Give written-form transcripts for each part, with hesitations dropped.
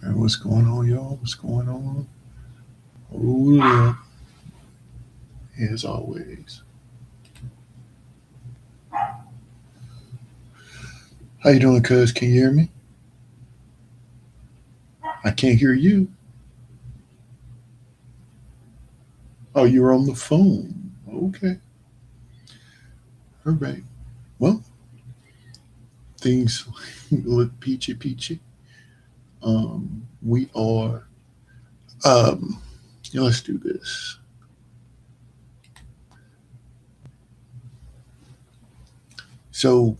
And what's going on, y'all? What's going on? Hold up, as always. How you doing, cuz? Can you hear me? I can't hear you. Oh, you're on the phone. Okay. All right. Well, things look peachy peachy. We are. Um, yeah, let's do this. So,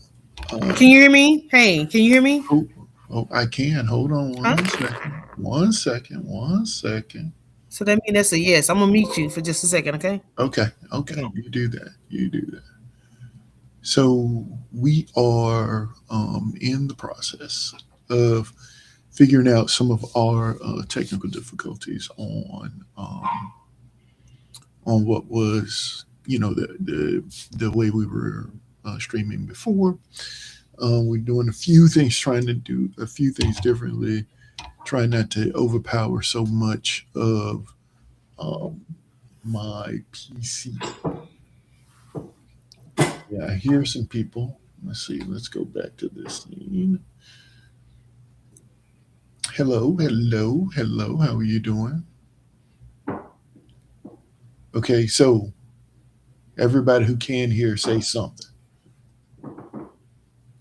Can um, you hear me? Hey, can you hear me? oh, oh, I can. Hold on Huh? one second. One second. One second. So that means that's a yes. I'm gonna mute you for just a second, okay? Okay. Okay. Okay. You do that. You do that. So we are in the process of figuring out some of our technical difficulties on what was the way we were streaming before. We're doing a few things, trying to do a few things differently, trying not to overpower so much of um, my PC. Yeah, I hear some people. Let's see. Let's go back to this scene. Hello, hello, hello. How are you doing? Okay, so everybody who can hear, say something.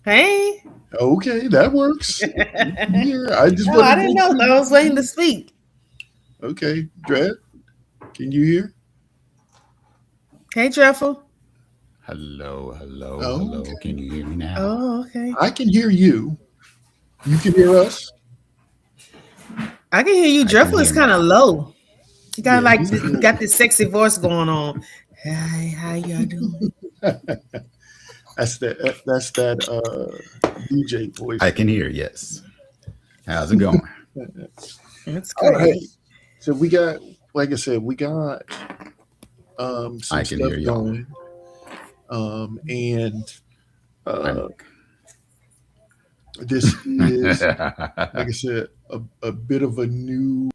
Hey. Okay, that works. You can hear. I just Oh, wanted I to didn't make know. sure I you was can waiting to hear. speak. Okay, Dred, can you hear? Hey, Jeffel. Hello, hello, Oh, hello. okay. Can you hear me now? Oh, okay. I can hear you. You can hear us. I can hear you. I can Jeffel is hear kind of now. low. You got Yeah, like he's you good. got this sexy voice going on. Hi, how y'all doing? That's that DJ voice. I can hear, yes. How's it going? That's All right. great. So we got, like I said, we got some I can stuff hear y'all. going, and I'm uh, this is, like I said, a bit of a new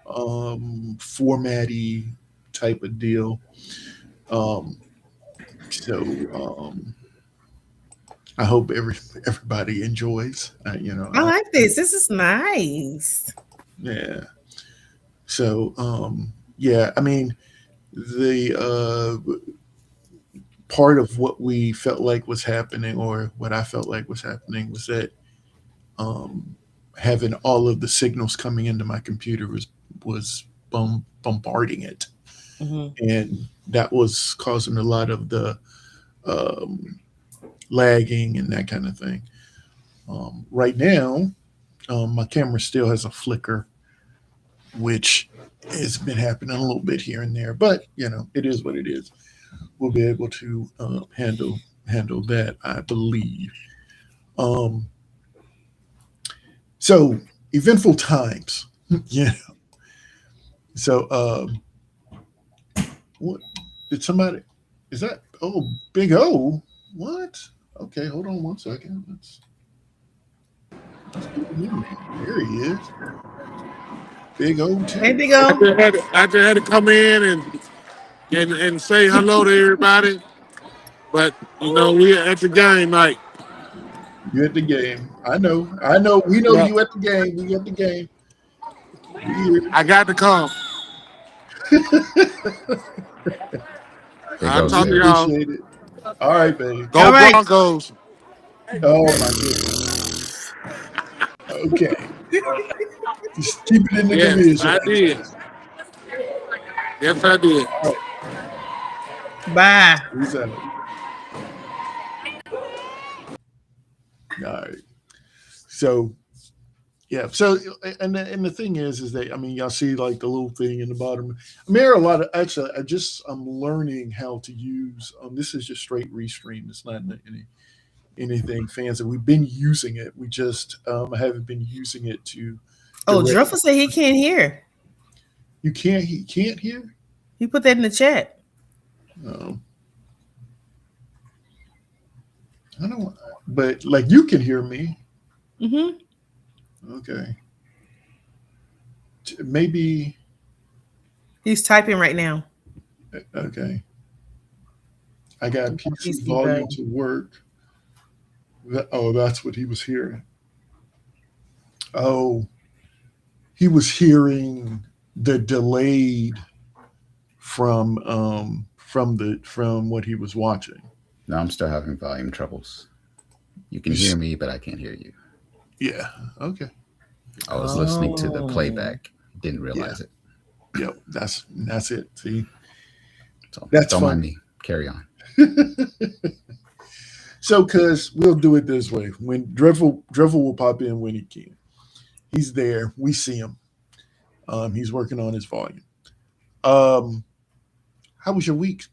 formatty type of deal. Um, so I hope everybody enjoys. I like this. This is nice. Yeah. So yeah, I mean the part of what we felt like was happening, or what I felt like was happening, was that um, having all of the signals coming into my computer was bombarding it, Hmm. and that was causing a lot of the um, lagging and that kind of thing. Right now, my camera still has a flicker, which has been happening a little bit here and there, but it is what it is. We'll be able to handle that, I believe. Um, so eventful times. Yeah. So what did somebody? Is that? Oh, Big O. What? Okay, hold on one second. Let's get him in there. There he is. Big O Hey, too. Big O. I just had to come in and say hello to everybody. But we at the game night. You at the game. I know. I know. We know Yeah, you at the game. We at the game. We here. I got to come. Big I'll O talk We to said. y'all. appreciate it. All right, babe. All Go right. Broncos. Oh my goodness. Okay. Just keep it in the Yes, division, I I did. guess. Yes, I did. All right. Bye. Who's that? All right. So yeah. So and the thing is that, I mean, y'all see like the little thing in the bottom. I mean, there are a lot of, actually. I'm learning how to use. This is just straight restream. It's not anything fancy. We've been using it. We just I haven't been using it to Oh, direct. Jeffel said he can't hear. You can't. He can't hear. He put that in the chat. Um, I don't. But like, you can hear me. Mm-hmm. Okay. Maybe. He's typing right now. Okay. I got PC PC volume button. to work. Oh, that's what he was hearing. Oh, he was hearing the delayed from what he was watching. No, I'm still having volume troubles. You can You hear s- me, but I can't hear you. yeah. Okay. I was listening to the Oh. playback, didn't Yeah. realize it. Yep. That's it. See, So that's don't mind funny. me. Carry on. So, cause we'll do it this way: when Drevel will pop in when he can. He's there. We see him. He's working on his volume. Um, how was your week?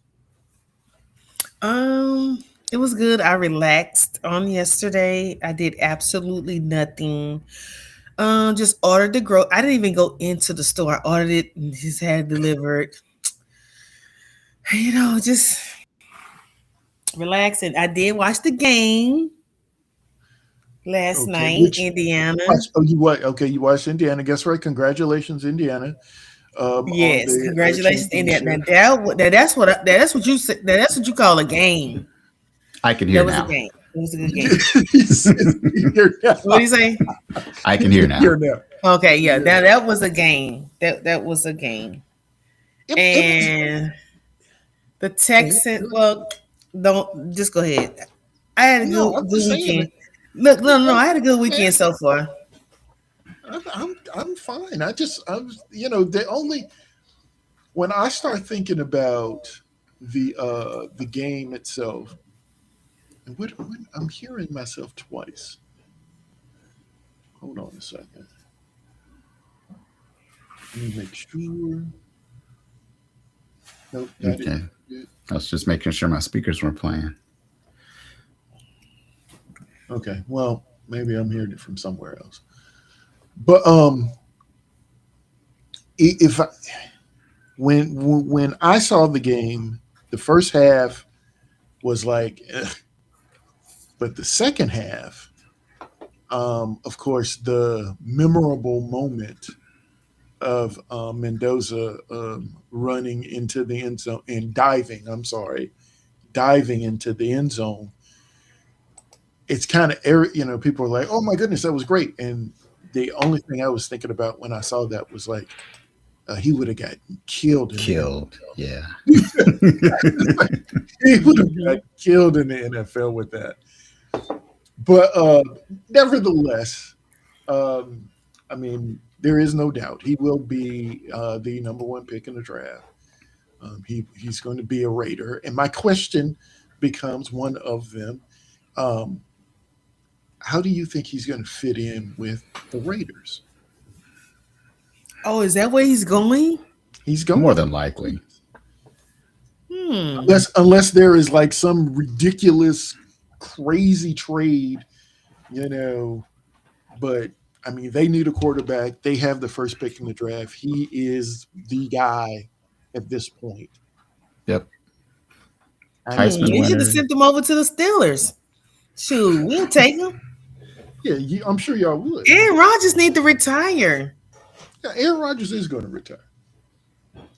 Um, it was good. I relaxed on yesterday. I did absolutely nothing. Just ordered the I didn't even go into the store. I ordered it and just had it delivered. Just relaxing. I did watch the game last Okay, night, which Indiana. watch? Oh, you what? Okay, you watched Indiana. Guess right. Congratulations, Indiana, on Yes, the congratulations, Indiana. championship. That's what you said. That's what you call a game. I can hear That was a now. game. It was a good game. He says, "Here What do now, you say? I can hear here now. now, Okay, yeah, here now." that was a game. That was a game. It was. And the Texan, well, don't just go ahead. I had a No, I'm good just saying weekend. it. Look, no, no, Okay, I had a good okay. weekend so far. I'm fine. I was, the only when I start thinking about the game itself, and what I'm hearing myself twice. Hold on a second. Let me make sure. Nope, that is Okay. it. I was just making sure my speakers were playing. Okay, well, maybe I'm hearing it from somewhere else. But if I, when I saw the game, the first half was like, ugh. But the second half, of course, the memorable moment of Mendoza running into the end zone and diving. I'm sorry, diving into the end zone. It's kind of people are like, "Oh my goodness, that was great!" And the only thing I was thinking about when I saw that was like, he would have gotten killed in the Killed. Yeah. he would have got Mhm. killed in the NFL with that. But nevertheless, I mean, there is no doubt he will be the number one pick in the draft. He's going to be a Raider, and my question becomes one of them: um, how do you think he's going to fit in with the Raiders? Oh, is that where he's going? He's More going, than likely. Hmm. unless there is like some ridiculous, crazy trade, you know. But I mean, they need a quarterback. They have the first pick in the draft. He is the guy at this point. Yep. I mean, Heisman You should have winner. sent him over to the Steelers. Shoot, we'll take him. yeah, I'm sure y'all would. Aaron Rodgers need to retire. Yeah, Aaron Rodgers is going to retire,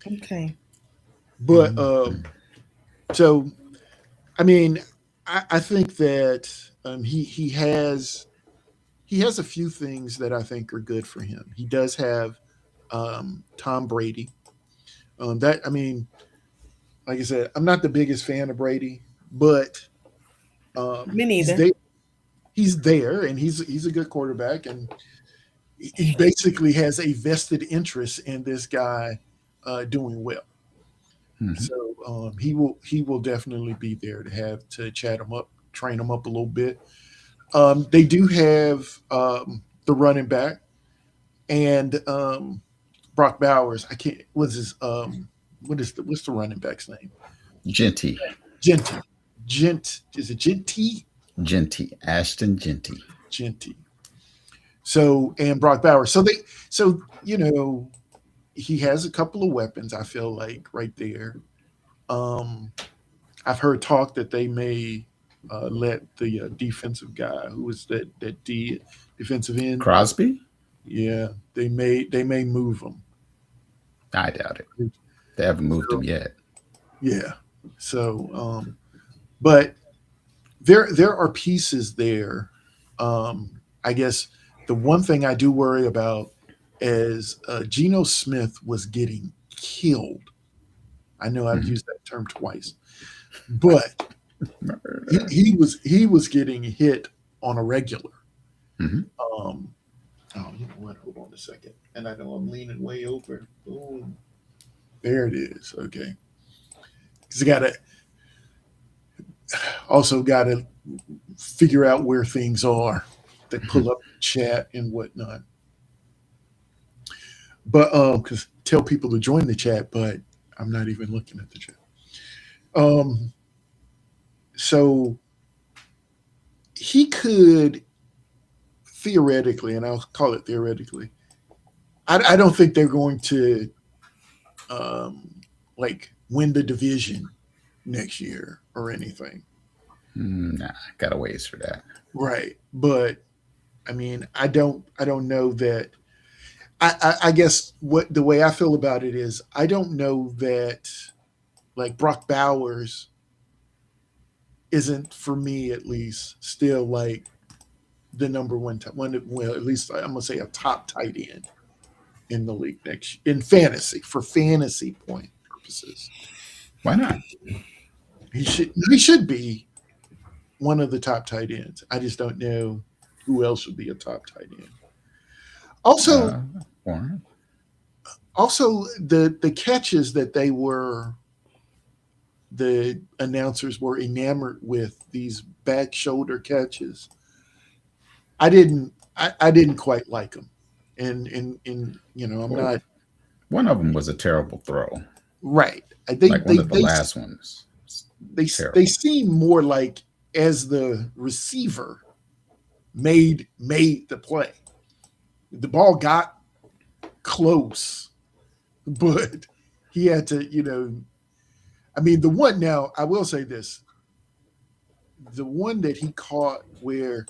Okay. but so I mean, I think that he has a few things that I think are good for him. He does have Tom Brady. That I mean, like I said, I'm not the biggest fan of Brady, but Me he's neither. there. He's there, and he's a good quarterback, and he basically has a vested interest in this guy doing well. Mhm. So he will definitely be there to have to chat him up, train him up a little bit. They do have the running back and Brock Bowers. I can't. What's his what's the running back's name? Genty. Genty. Is it Genty? Genty. Ashton Genty. Genty. So and Brock Bowers. So he has a couple of weapons. I feel like right there. Um, I've heard talk that they may let the defensive guy who was that defensive end. Crosby? Yeah, they may move him. I doubt it. They haven't moved him yet. Yeah. So, but there are pieces there. I guess the one thing I do worry about is Geno Smith was getting killed. I know I've Mhm. used that term twice, but he was getting hit on a regular. Mhm. You know what? Hold on a second. And I know I'm leaning way over. Boom. There it is. Okay. Because got to figure out where things are. They pull up the chat and whatnot. But because tell people to join the chat, but I'm not even looking at the chat. So he could theoretically, and I'll call it theoretically. I don't think they're going to like win the division next year or anything. Nah, got a ways for that. Right. But I mean, I don't know that I guess what the way I feel about it is I don't know that like Brock Bowers isn't for me at least still like the number one well at least I'm gonna say a top tight end in the league next in fantasy for fantasy point purposes. Why not? He should be one of the top tight ends. I just don't know who else would be a top tight end. Also, Warren. The catches that the announcers were enamored with these back shoulder catches. I didn't quite like them, and I'm Well, not one of them was a terrible throw. right. Like one of the last ones. They seem more like as the receiver made the play. The ball got close, but he had to, I mean, the one now, I will say this. The one that he caught where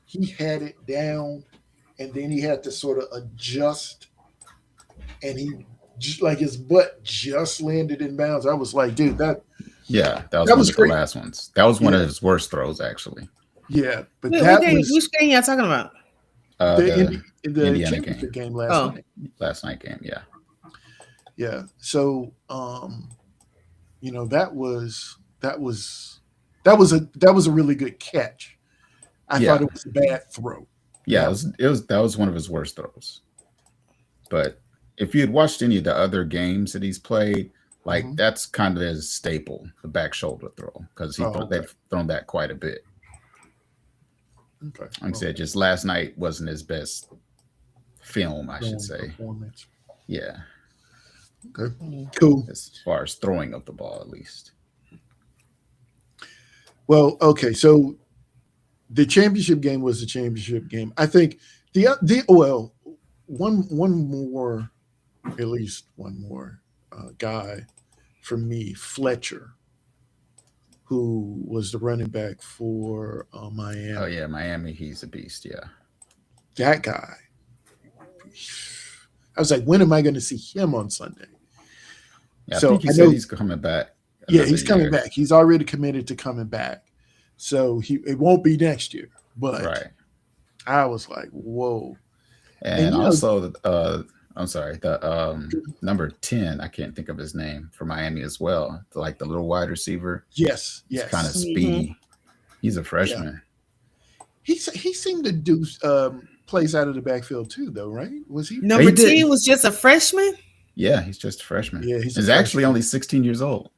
he had it down and then he had to sort of adjust and he just like his butt just landed in bounds. I was like, dude, that was that one was of the great. last ones. That was one of Yeah. his worst throws, actually. Yeah, but Wait, that which was game y'all talking about? the Indiana championship game Oh. last night game, yeah. Yeah. So that was a really good catch. I thought it was a bad throw. Yeah, that was one of his worst throws. But if you had watched any of the other games that he's played, like that's kind of his staple, the back shoulder throw, because they've thrown that quite a bit. Okay. Like I said, just last night wasn't his best film, I should say. Performance. Yeah. Okay. Cool. As far as throwing of the ball, at least. Well, okay. So the championship game was the championship game. I think one more, at least one more guy for me, Fletcher, who was the running back for Miami. Oh yeah, Miami. He's a beast. Yeah. That guy. I was like, when am I going to see him on Sunday? Yeah, I think he said he's coming back. Yeah, he's coming back. He's already committed to coming back. So it won't be next year. But right. I was like, whoa. And also, I'm sorry, the number 10, I can't think of his name, for Miami as well. Like the little wide receiver. Yes. He's kind of speedy. He's a freshman. Yeah. He seemed to do plays out of the backfield too, though, right? Was he? Number 10 was just a freshman? Yeah, he's just a freshman. Yeah, he's actually only 16 years old.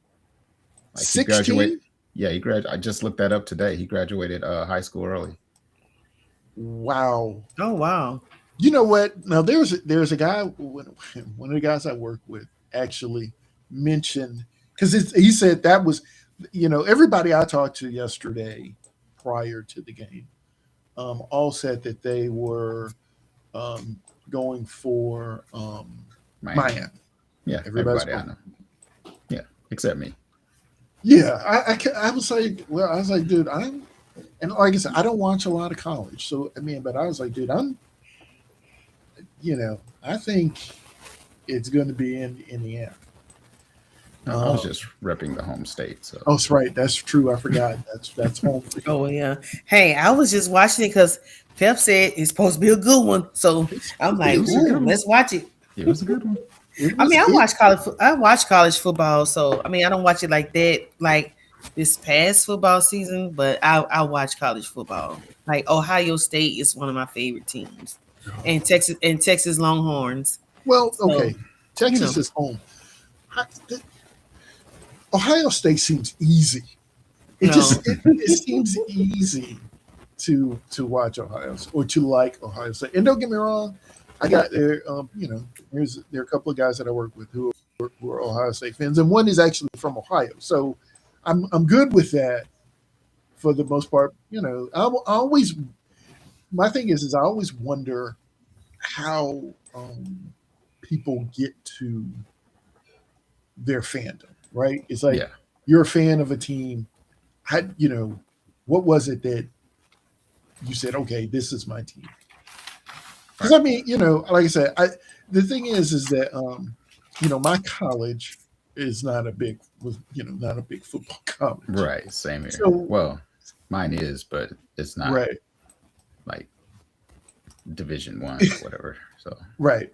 Like 16? He graduated. I just looked that up today. He graduated high school early. Wow. Oh, wow. You know what? Now there's a guy, one of the guys I work with actually mentioned, because he said that was, everybody I talked to yesterday prior to the game, all said that they were going for Miami. Yeah, everybody I know. Yeah, except me. Yeah, I was like, well, I was like, dude, and like I said, I don't watch a lot of college, so I mean, but I was like, dude, I think it's going to be in Indiana. No, I was Um, just repping the home state. So oh, that's right, that's true. I forgot. That's home for you. Oh yeah. Hey, I was just watching it because Pep said it's supposed to be a good one. So I'm it like, was a good ooh, one. let's watch it. It was a good one. It I was mean, it. I watch college football, so I mean, I don't watch it like that, like this past football season, but I watch college football. Like Ohio State is one of my favorite teams, and Texas Longhorns. Well, So okay, you know, Texas is home. I- the- Ohio State seems easy. It no, just it seems easy to watch Ohio or to like Ohio State. And don't get me wrong, I got there. There are a couple of guys that I work with who are Ohio State fans, and one is actually from Ohio. So I'm good with that for the most part. I always my thing is I always wonder how people get to their fandom. Right? It's like Yeah. you're a fan of a team. What was it that you said? Okay, this is my team. Because Right. I mean, like I said, the thing is that my college is not a big football college. Right. Same here. So Well, mine is, but it's not right, like Division 1 or whatever. So right.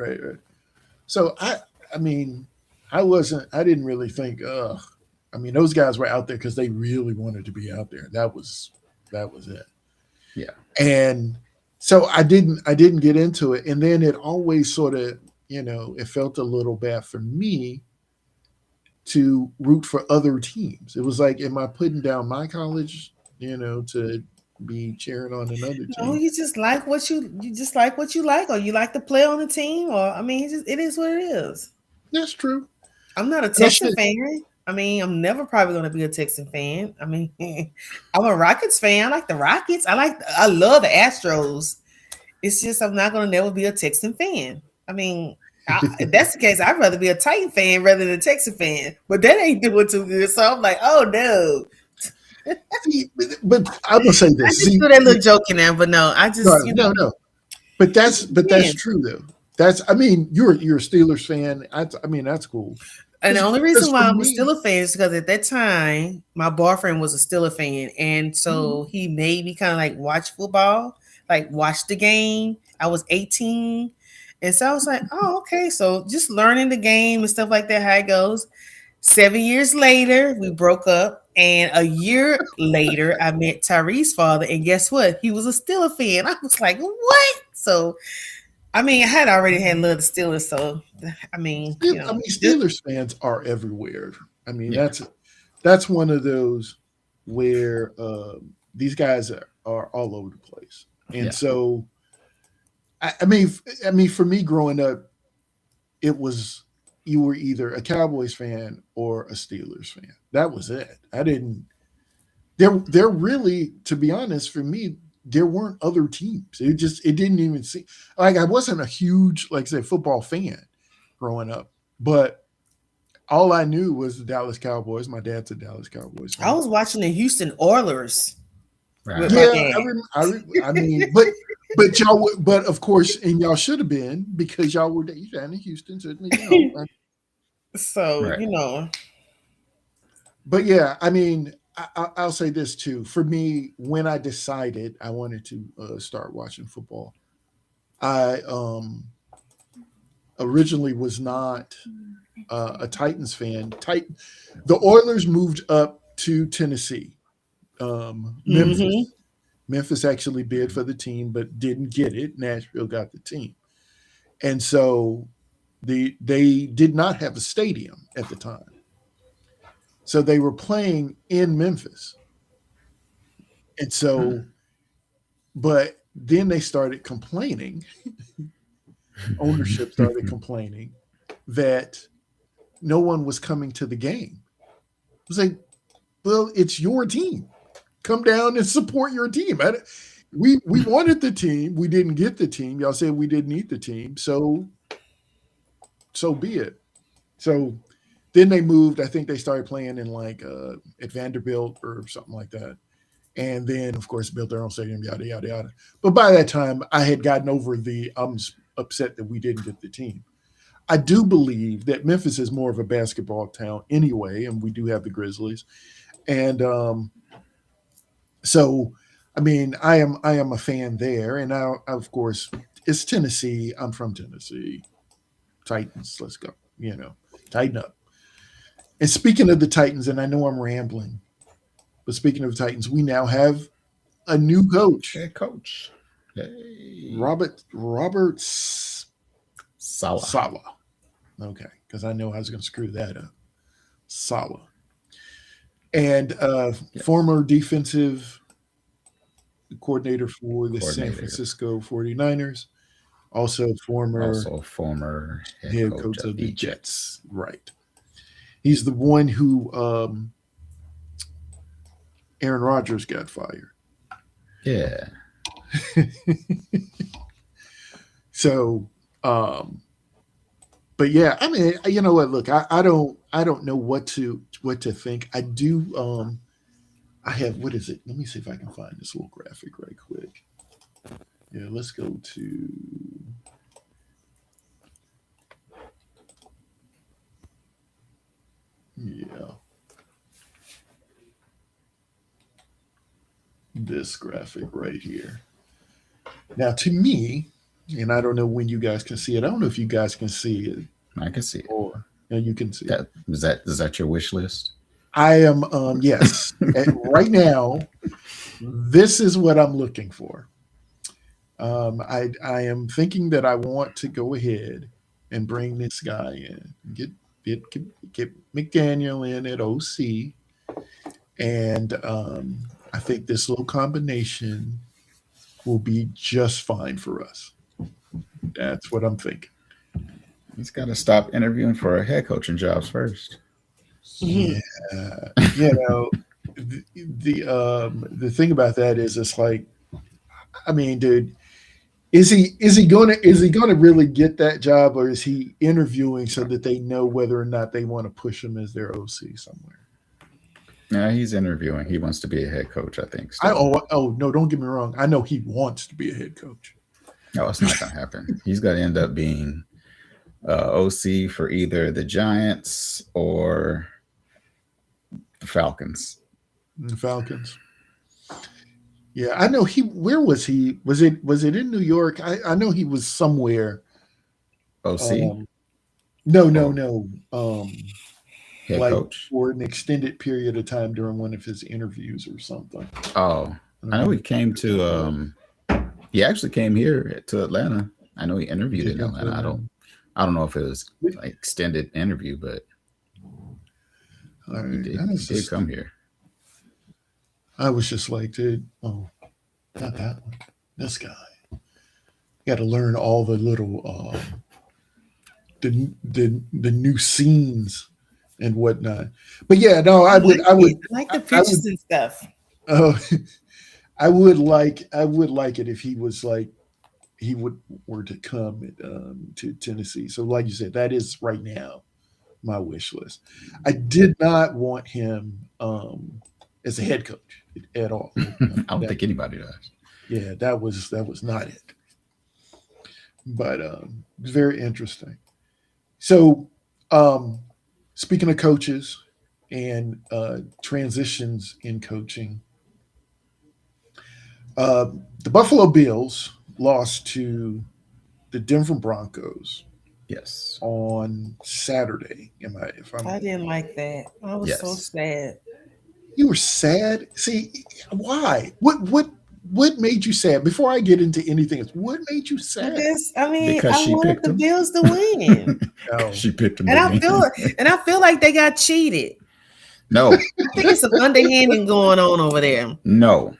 So I mean, I didn't really think. I mean, those guys were out there because they really wanted to be out there. That was it. yeah. And so I didn't get into it, and then it always sort of it felt a little bad for me to root for other teams. It was like, am I putting down my college, to be cheering on another no, team? you just like what you like, or you like to play on the team, or I mean, it is what it is. That's true. I'm not a And I Texan should, fan. I mean, I'm never probably going to be a Texan fan. I mean, I'm a Rockets fan. I like the Rockets. I love the Astros. It's just I'm not going to never be a Texan fan. I mean, if that's the case, I'd rather be a Titan fan rather than a Texan fan. But that ain't doing too good. So I'm like, oh no. see, but I'm gonna say I this. just See, do that little joke in there, but no, I no, just, no, no. But it's that's fan. true though. I mean, you're a Steelers fan. I mean, that's cool. And the only Because reason for why I'm a me, Steeler fan is because at that time my boyfriend was a Steeler fan, and mhm. so he made me kind of like watch football, like watch the game. I was 18, and so I was like, oh, okay. So just learning the game and stuff like that, how it goes. 7 years later, we broke up, and a year later, I met Tyree's father, and guess what? He was a Steeler fan. I was like, what? So I mean, I had already had love the Steelers, so I mean, I mean, just Steelers fans are everywhere. I mean, Yeah. that's one of those where these guys are all over the place. And Yeah. so, I mean, for me growing up, it was you were either a Cowboys fan or a Steelers fan. That was it. I didn't. There really, to be honest, for me, there weren't other teams. It didn't even seem like I wasn't a huge, like I say, football fan growing up, but all I knew was the Dallas Cowboys. My dad's a Dallas Cowboys I fan. was watching the Houston Oilers with Right. my Yeah, dad. I mean, but but of course, and y'all should have been because y'all were you down in Houston, certainly. So, Right. But yeah, I mean, I'll say this too. For me, when I decided I wanted to start watching football, I originally was not a Titans fan. The Oilers moved up to Tennessee. Hmm. Memphis actually bid for the team, but didn't get it. Nashville got the team, and so they did not have a stadium at the time. So they were playing in Memphis, and so, but then they started complaining. Ownership started complaining that no one was coming to the game. It was like, well, it's your team. Come down and support your team. We wanted the team. We didn't get the team. Y'all said we didn't need the team. So be it. So Then they moved. I think they started playing in like at Vanderbilt or something like that. And then, of course, built their own stadium, yada yada yada. But by that time, I had gotten over the upset that we didn't get the team. I do believe that Memphis is more of a basketball town anyway, and we do have the Grizzlies. And so, I mean, I am a fan there, and of course, it's Tennessee. I'm from Tennessee. Titans, let's go. Tighten up. And speaking of the Titans, and I know I'm rambling, but speaking of the Titans, we now have a new coach, Head coach. Hey. Robert Salah. Saleh. Okay, because I know I was going to screw that up. Saleh. And former defensive coordinator for the San Francisco 49ers, also former head coach of the Jets. Right. He's the one who Aaron Rodgers got fired. Yeah. So, but yeah, I mean, you know what? Look, I don't know what to think. I do. I have, what is it? Let me see if I can find this little graphic right quick. Yeah, let's go to. Yeah. This graphic right here. Now, to me, and I don't know when you guys can see it. I don't know if you guys can see it. I can see it. Or you can see it. Is that your wish list? I am, yes. Right now, this is what I'm looking for. I am thinking that I want to go ahead and bring this guy in, get McDaniel in at OC, and I think this little combination will be just fine for us. That's what I'm thinking. He's got to stop interviewing for head coaching jobs first. Yeah, the thing about that is, it's like, I mean, dude, is he gonna really get that job, or is he interviewing so that they know whether or not they want to push him as their OC somewhere? Yeah, he's interviewing. He wants to be a head coach, I think. Oh no, don't get me wrong. I know he wants to be a head coach. No, it's not gonna happen. He's gonna end up being OC for either the Giants or the Falcons. The Falcons. Yeah, I know he. Where was he? Was it in New York? I know he was somewhere. OC? No. Head coach for an extended period of time during one of his interviews or something. Oh, I know he came to. He actually came here to Atlanta. I know he interviewed in Atlanta. I don't know if it was like extended interview, but he did come here. I was just like, dude, oh, not that one. This guy. Got to learn all the little the new scenes and whatnot. But yeah, no, I would like the pictures and stuff. Oh, I would like it if he was like, he were to come to Tennessee. So like you said, that is right now my wish list. I did not want him as a head coach at all. I don't think anybody does. Yeah, that was not it. But it's very interesting. So speaking of coaches and transitions in coaching, the Buffalo Bills lost to the Denver Broncos. Yes. On Saturday. I didn't like that. I was so sad. You were sad? See, why? What made you sad? Before I get into anything else, what made you sad? I wanted the Bills to win. No. She picked them. And I feel like they got cheated. No. I think it's some underhanding going on over there. No.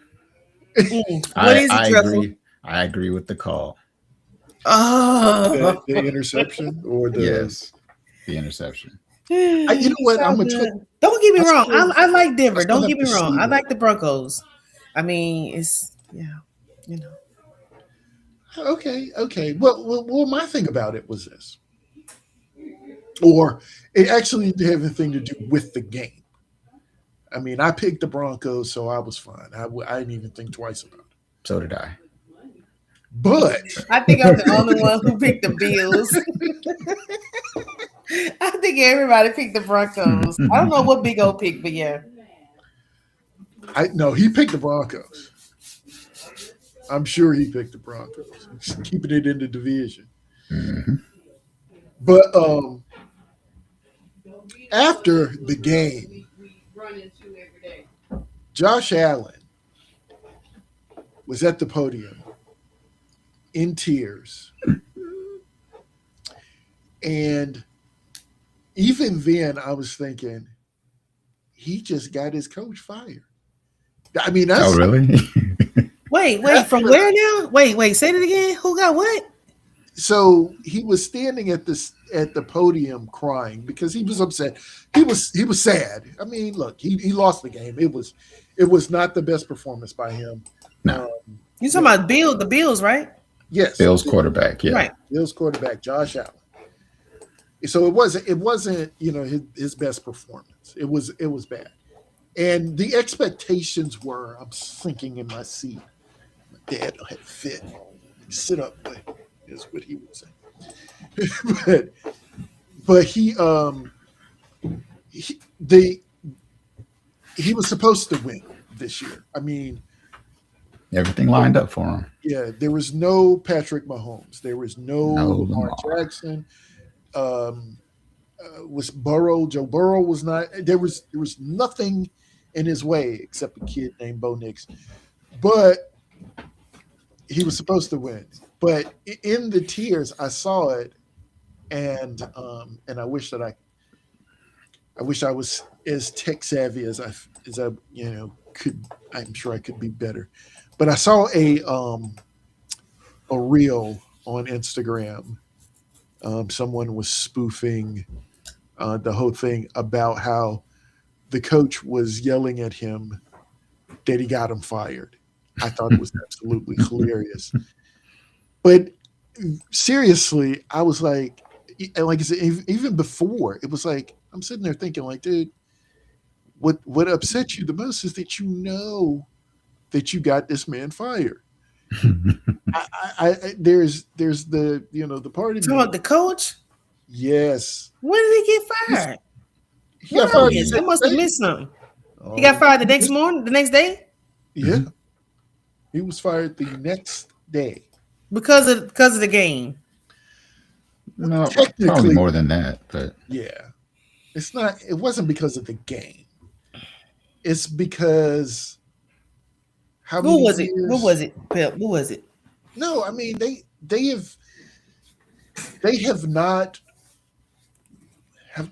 I agree. I agree with the call. Oh, the interception or the the interception. You know what? I'm gonna don't get me wrong. I like Denver. Don't get me wrong. I like the Broncos. I mean, it's Okay. Well, my thing about it was this. or it actually didn't have anything to do with the game. I mean, I picked the Broncos, so I was fine. I didn't even think twice about it. So did I. But I think I'm the only one who picked the Bills. I think everybody picked the Broncos. I don't know what Big O picked, but yeah. he picked the Broncos. I'm sure he picked the Broncos. He's keeping it in the division. Mm-hmm. But after the game, Josh Allen was at the podium in tears. And even then, I was thinking, he just got his coach fired. I mean, that's Oh, really? Wait, from where now? Wait, say it again. Who got what? so he was standing at the podium crying because he was upset. He was sad. I mean, look, he lost the game. It was not the best performance by him. No. You talking about the Bills, right? Yes, Bills quarterback, yeah. Right. Bills quarterback Josh Allen. So it wasn't his best performance. It was bad, and the expectations were. I'm sinking in my seat. My dad had fit. Sit up, boy, is what he would say. but he was supposed to win this year. I mean, Everything lined up for him. yeah, there was no Patrick Mahomes. There was no Lamar Lamar. Jackson. Was Joe Burrow was not. There was nothing in his way except a kid named Bo Nix. But he was supposed to win. But in the tears, I saw it, and I wish I was as tech savvy as I could. I'm sure I could be better. But I saw a reel on Instagram. Someone was spoofing the whole thing about how the coach was yelling at him that he got him fired. I thought it was absolutely hilarious. But seriously, I was like I said, even before, it was like, I'm sitting there thinking, like, dude, what upsets you the most is that that you got this man fired. There's the the part of So the coach? Yes. When did he get fired? He got fired. I must have missed something. He got fired the next morning, the next day? Yeah. He was fired the next day. Because of the game. No, Technically, probably more than that, but yeah. It wasn't because of the game. It's because What was it, Pep? What was it? No, I mean they have not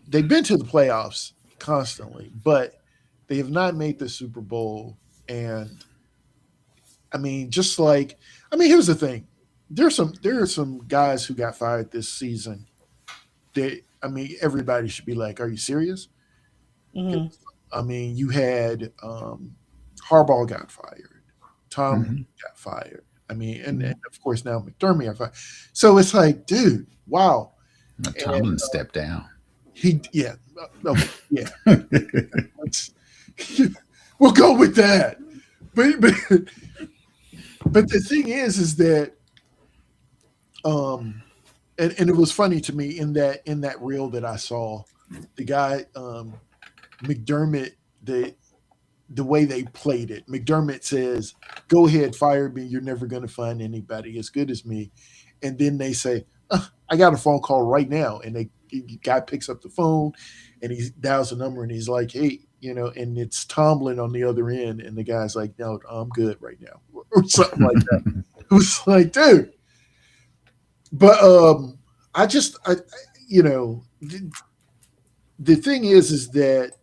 they've been to the playoffs constantly, but they have not made the Super Bowl. And I mean, here's the thing: there are some guys who got fired this season. Everybody should be like, "Are you serious?" Mm-hmm. I mean, you had Harbaugh got fired, Tom got fired. I mean, and of course now McDermott got fired. So it's like, dude, wow. Tomlin stepped down. Yeah. We'll go with that. But the thing is that and it was funny to me in that reel that I saw, the guy McDermott, the way they played it. McDermott says, "Go ahead, fire me. You're never going to find anybody as good as me." And then they say, "I got a phone call right now." And the guy picks up the phone and he dials a number and he's like, "Hey, and it's Tomlin on the other end." And the guy's like, "No, I'm good right now," or something like that. It was like, dude. But the thing is that,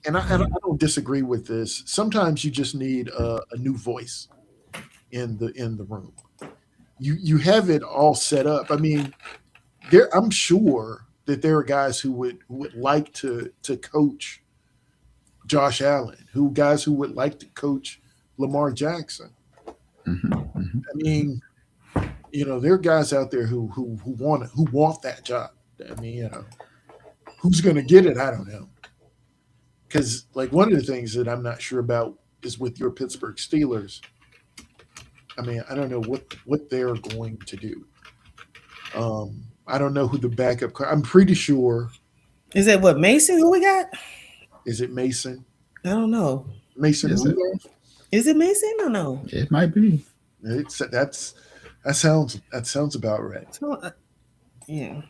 and I don't disagree with this. Sometimes you just need a new voice in the room. You have it all set up. I mean, I'm sure that there are guys who would like to coach Josh Allen, guys who would like to coach Lamar Jackson. I mean, there are guys out there who want that job. I mean, Who's going to get it? I don't know. Because like one of the things that I'm not sure about is with your Pittsburgh Steelers. I mean, I don't know what they're going to do. I don't know who the backup. I'm pretty sure. Is that what Mason? Who we got? Is it Mason? I don't know. Mason Is it? Rudolph? Is it Mason? I don't know. It might be. That sounds about right. So, yeah.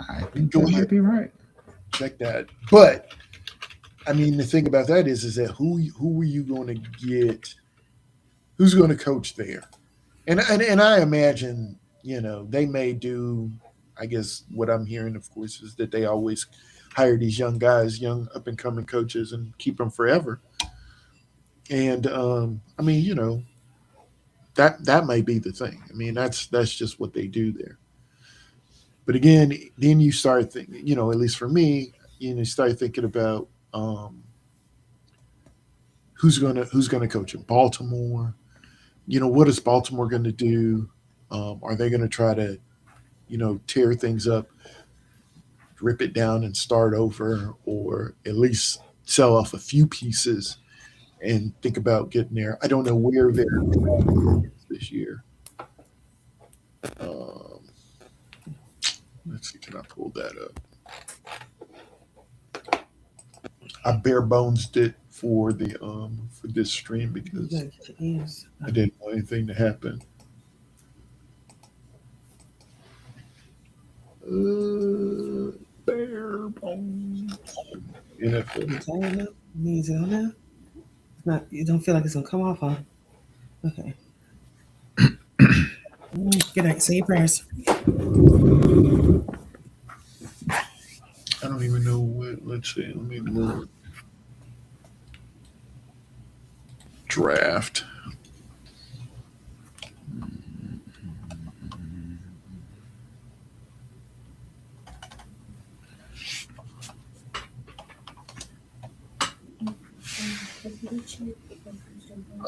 I think Go that ahead. might be right. Check that. But I mean, the thing about that is that who are you going to get? Who's going to coach there? And I imagine, they may do. I guess what I'm hearing, of course, is that they always hire these young guys, young up and coming coaches, and keep them forever. And I mean, that might be the thing. I mean, that's just what they do there. But again, then you start thinking, at least for me, you start thinking about who's gonna coach in Baltimore. What is Baltimore going to do? Are they going to try to, tear things up, rip it down, and start over, or at least sell off a few pieces and think about getting there? I don't know where they're this year. Let's see, can I pull that up? I bare bonesed it for the for this stream because I didn't want anything to happen. Bare bones. NFL. Means it on now? It's not. You don't feel like it's gonna come off, huh? Okay. Good night. Say your prayers. I don't even know what. Let's see. Let me look. Draft.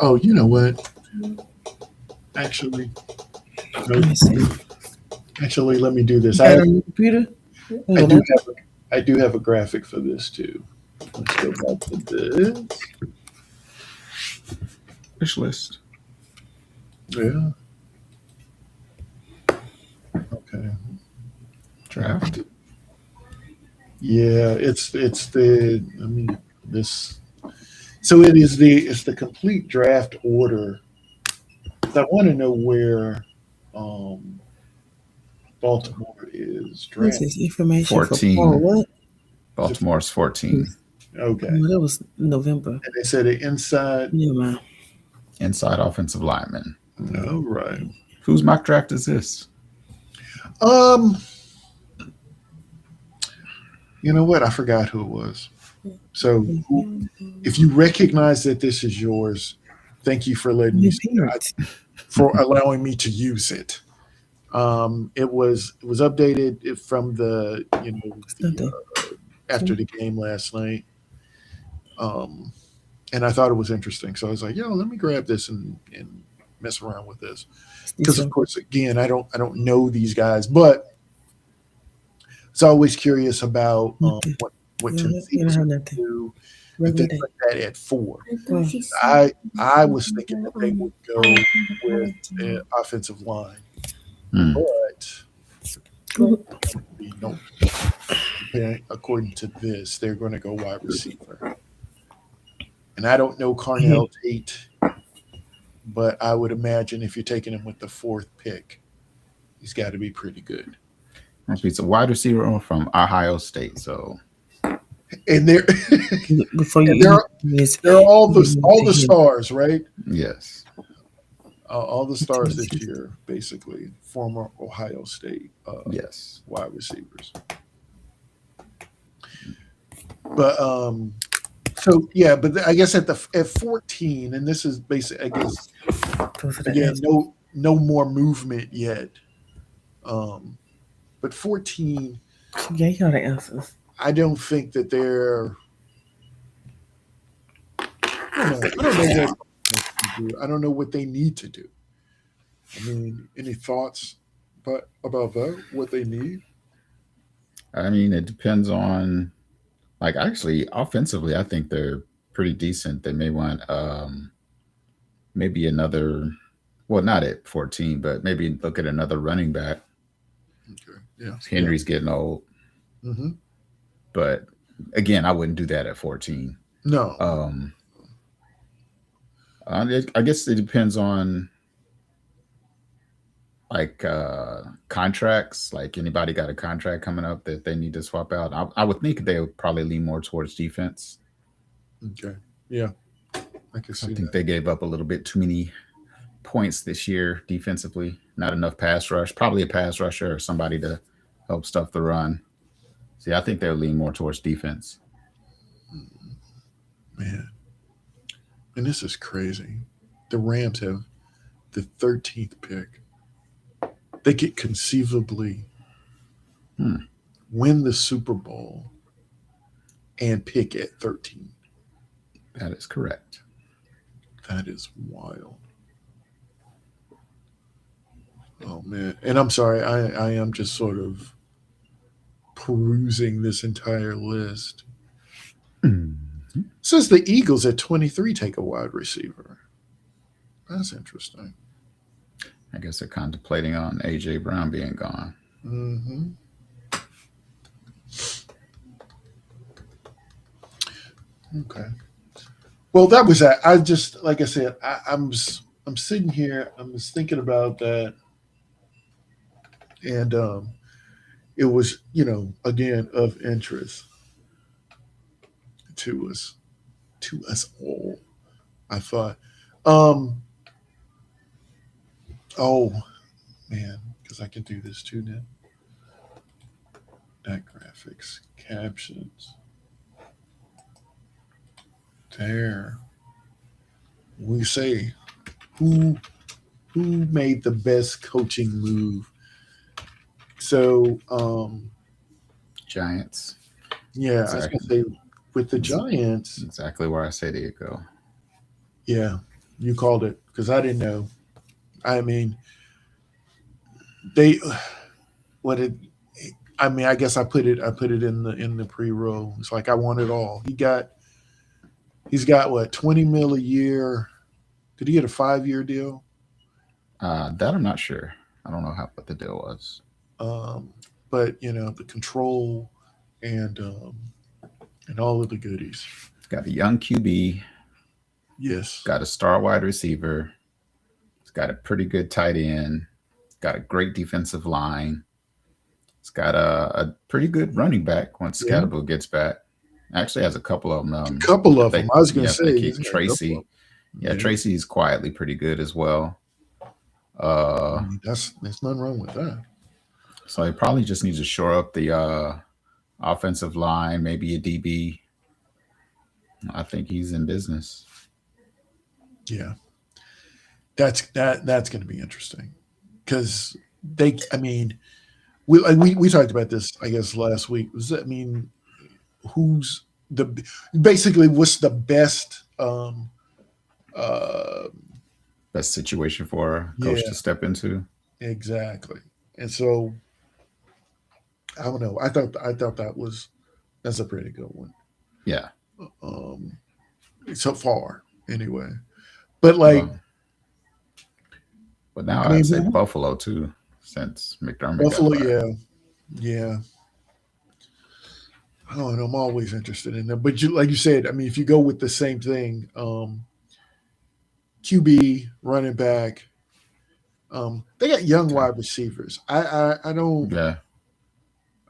Oh, you know what? Actually, Let me see. let me do this. You got it on your computer? I do have a graphic for this too. Let's go back to this. Wish list. Yeah. Okay. Draft. Yeah, it's the. I mean, this. So it's the complete draft order. I want to know where Baltimore is This drafted. is information 14. for what? Baltimore's 14. Okay, Oh, that was November. and they said it inside. Never mind. Inside offensive lineman. All right. Whose mock draft is this? You know what? I forgot who it was. So, if you recognize that this is yours, thank you for letting me for allowing me to use it. It was updated from the after the game last night, and I thought it was interesting. So I was like, let me grab this and mess around with this because, of course, again, I don't know these guys, but it's always curious about what Tennessee is going to do. And things like that at 4. I was thinking that they would go with the offensive line, but according to this, they're going to go wide receiver. And I don't know Carnell Tate, but I would imagine if you're taking him with the 4th pick, he's got to be pretty good. He's a wide receiver from Ohio State, so. And they're before you they're all the stars, right? Yes. All the stars this year, basically, former Ohio State yes, wide receivers. But but I guess at 14, and this is basically, I guess, again, no more movement yet. But 14, yeah, you got the answers. I don't think that they're. I don't know what they need to do. I mean, any thoughts about that? What they need? I mean, it depends on like actually offensively, I think they're pretty decent. They may want maybe another well, not at 14, but maybe look at another running back. Okay. Yeah. Yeah. Henry's getting old, Mm-hmm. but again, I wouldn't do that at 14. No. Um, I guess it depends on like contracts. Like anybody got a contract coming up that they need to swap out. I would think they would probably lean more towards defense. Okay. Yeah. I can I see think that. they gave up a little bit too many points this year defensively. Not enough pass rush. Probably a pass rusher or somebody to help stuff the run. See, I think they'll lean more towards defense. Man. And this is crazy. The Rams have the 13th pick. They could conceivably Hmm, win the Super Bowl and pick at 13. that is correct. That is wild. Oh man. And I'm sorry, I am just sort of perusing this entire list. Mhm. Says the Eagles at 23 take a wide receiver. That's interesting. I guess they're contemplating on AJ Brown being gone. Hmm. Okay. Well, that was that. I just, like I said, I'm sitting here. I'm just thinking about that, and it was, again, of interest to us, all. I thought, um, oh man, because I can do this too now. That graphics, captions, there. We say who who made the best coaching move. So, Giants. yeah, I was Exactly. gonna say with the Giants, Exactly where I said he'd go. yeah, you called it because I didn't know. I mean, they what it. I mean, I guess I put it in the pre roll. It's like I want it all. He's got what 20 mil a year. Did he get a 5 year deal? That I'm not sure. I don't know what the deal was. Um, but the control and and all of the goodies. Got a young QB. Yes. Got a star wide receiver. It's got a pretty good tight end. Got a great defensive line. It's got a pretty good running back once Yeah. Scatterbo gets back. Actually has a couple of them. A couple If of they them. I was going to if they say he's keep got a couple of Tracy. them. Yeah, Tracy's quietly pretty good as well. I mean, there's nothing wrong with that. So he probably just needs to shore up the offensive line, maybe a DB. I think he's in business. Yeah, that's going to be interesting because they. I mean, we talked about this. I guess last week was. I mean, who's the basically what's the best? Uh, Best situation for a coach yeah, to step into. exactly. And so I don't know. I thought that's a pretty good one. Yeah. Um, so far, anyway. But like, Well, but now I I'd mean, say Buffalo too, since McDermott got Buffalo, fired. yeah. I don't know. I'm always interested in that. But like you said, I mean, if you go with the same thing, QB, running back, they got young Okay. wide receivers. I don't. Yeah.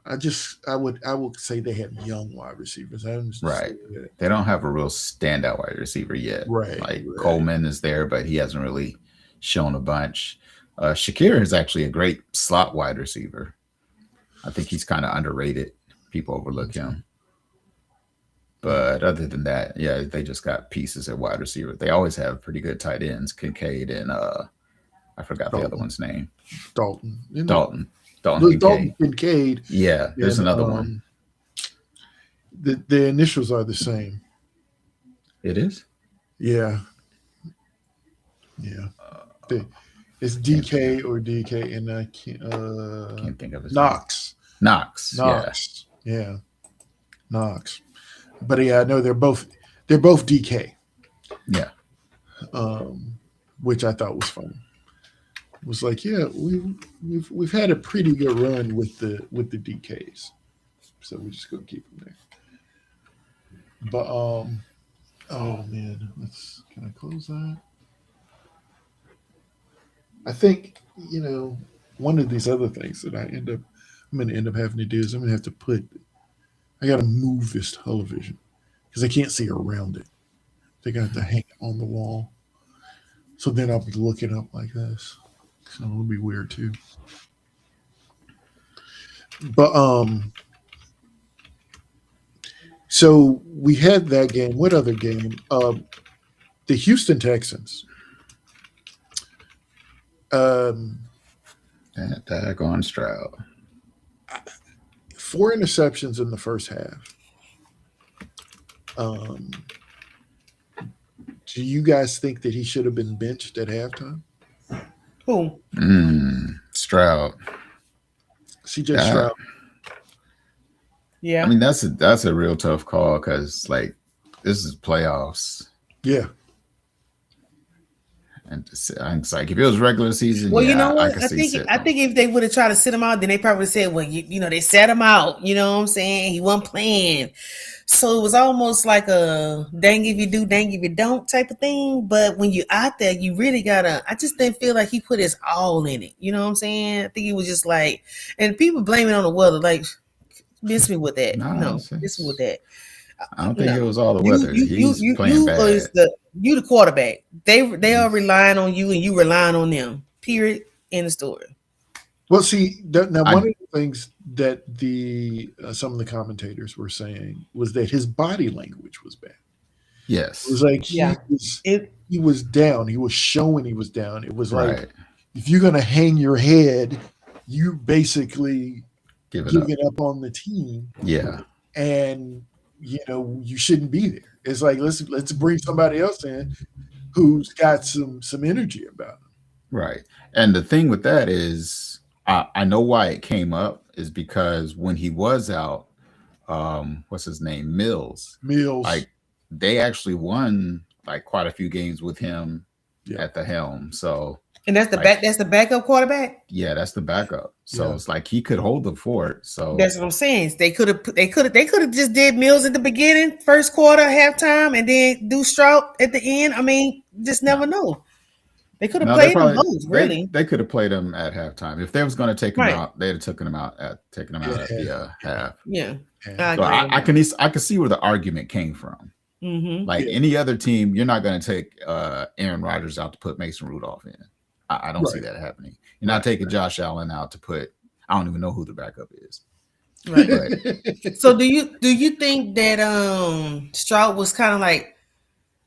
I would say they have young wide receivers. I don't say Right. that. They don't have a real standout wide receiver yet. Right, Like right. Coleman is there, but he hasn't really shown a bunch. Shakir is actually a great slot wide receiver. I think he's kind of underrated. People overlook him. But other than that, yeah, they just got pieces at wide receiver. They always have pretty good tight ends, Kincaid and I forgot the other Dalton. one's name. Dalton. Isn't it? Dalton. Dalton Look, Kincaid. Dalton Kincaid. Yeah, there's And another one. the initials are the same. It is? Yeah, yeah. It's Can't, DK or DK, and can't think of his name. Knox. Knox. Yeah. Knox. Yeah, Knox. But yeah, I know they're both DK, Yeah. which I thought was funny. It was like, yeah, we've had a pretty good run with the DKs, so we're just gonna keep them there. But oh man, let's can I close that? I think one of these other things that I'm gonna end up having to do is I'm gonna have to I gotta move this television because I can't see around it. I think I have to hang it on the wall. So then I'll be looking up like this. So it'll be weird too. But so we had that game. What other game? The Houston Texans. Um, That daggone Stroud. 4 interceptions in the first half. Um, do you guys think that he should have been benched at halftime? Who? Stroud. CJ That- Stroud. Yeah. I mean, that's a real tough call because like this is playoffs, Yeah. and it's like if it was regular season, Well, yeah, you know I what? could I see think sitting I him. think if they would have tried to sit him out, then they probably would have said, "Well, they set him out." You know what I'm saying? He wasn't playing, so it was almost like a "dang if you do, dang if you don't" type of thing. But when you out there, you really gotta. I just didn't feel like he put his all in it. You know what I'm saying? I think he was just like, and people blame it on the weather. Like, miss me with that. No, miss me with Nonsense. that. I don't think No, it was all the you weather. you you He's you playing you bad. is the quarterback. They are He's- relying on you, and you relying on them. Period. In the story. Well, see, now one I of the things that the some of the commentators were saying was that his body language was bad. It was yes, like Yeah. It he was down. He was showing he was down. It was like right. if you're gonna hang your head, you basically Give it up. giving up on the team, Yeah, and you shouldn't be there. It's like let's bring somebody else in who's got some energy about him. right. And the thing with that is, I know why it came up is because when he was out, what's his name, Mills, Meals, like they actually won like quite a few games with him yeah, at the helm. So and that's the like, back. That's the backup quarterback. yeah, that's the backup. So Yeah. it's like he could hold the fort. So That's what I'm saying. They could have. They could have just did Mills at the beginning, first quarter, halftime, and then do Stroud at the end. I mean, just never know. They could have no, they played them probably both. Really. they could have played him at halftime. If they was going to take him Right. out, they'd have taken him out at the half. Yeah. yeah. So I I can see where the argument came from. Mm-hmm. Like Yeah. any other team, you're not going to take Aaron Rodgers out to put Mason Rudolph in. I don't see Right. that happening. You're not taking Josh Allen out to put. I don't even know who the backup is. Right. But So do you think that Stroud was kind of like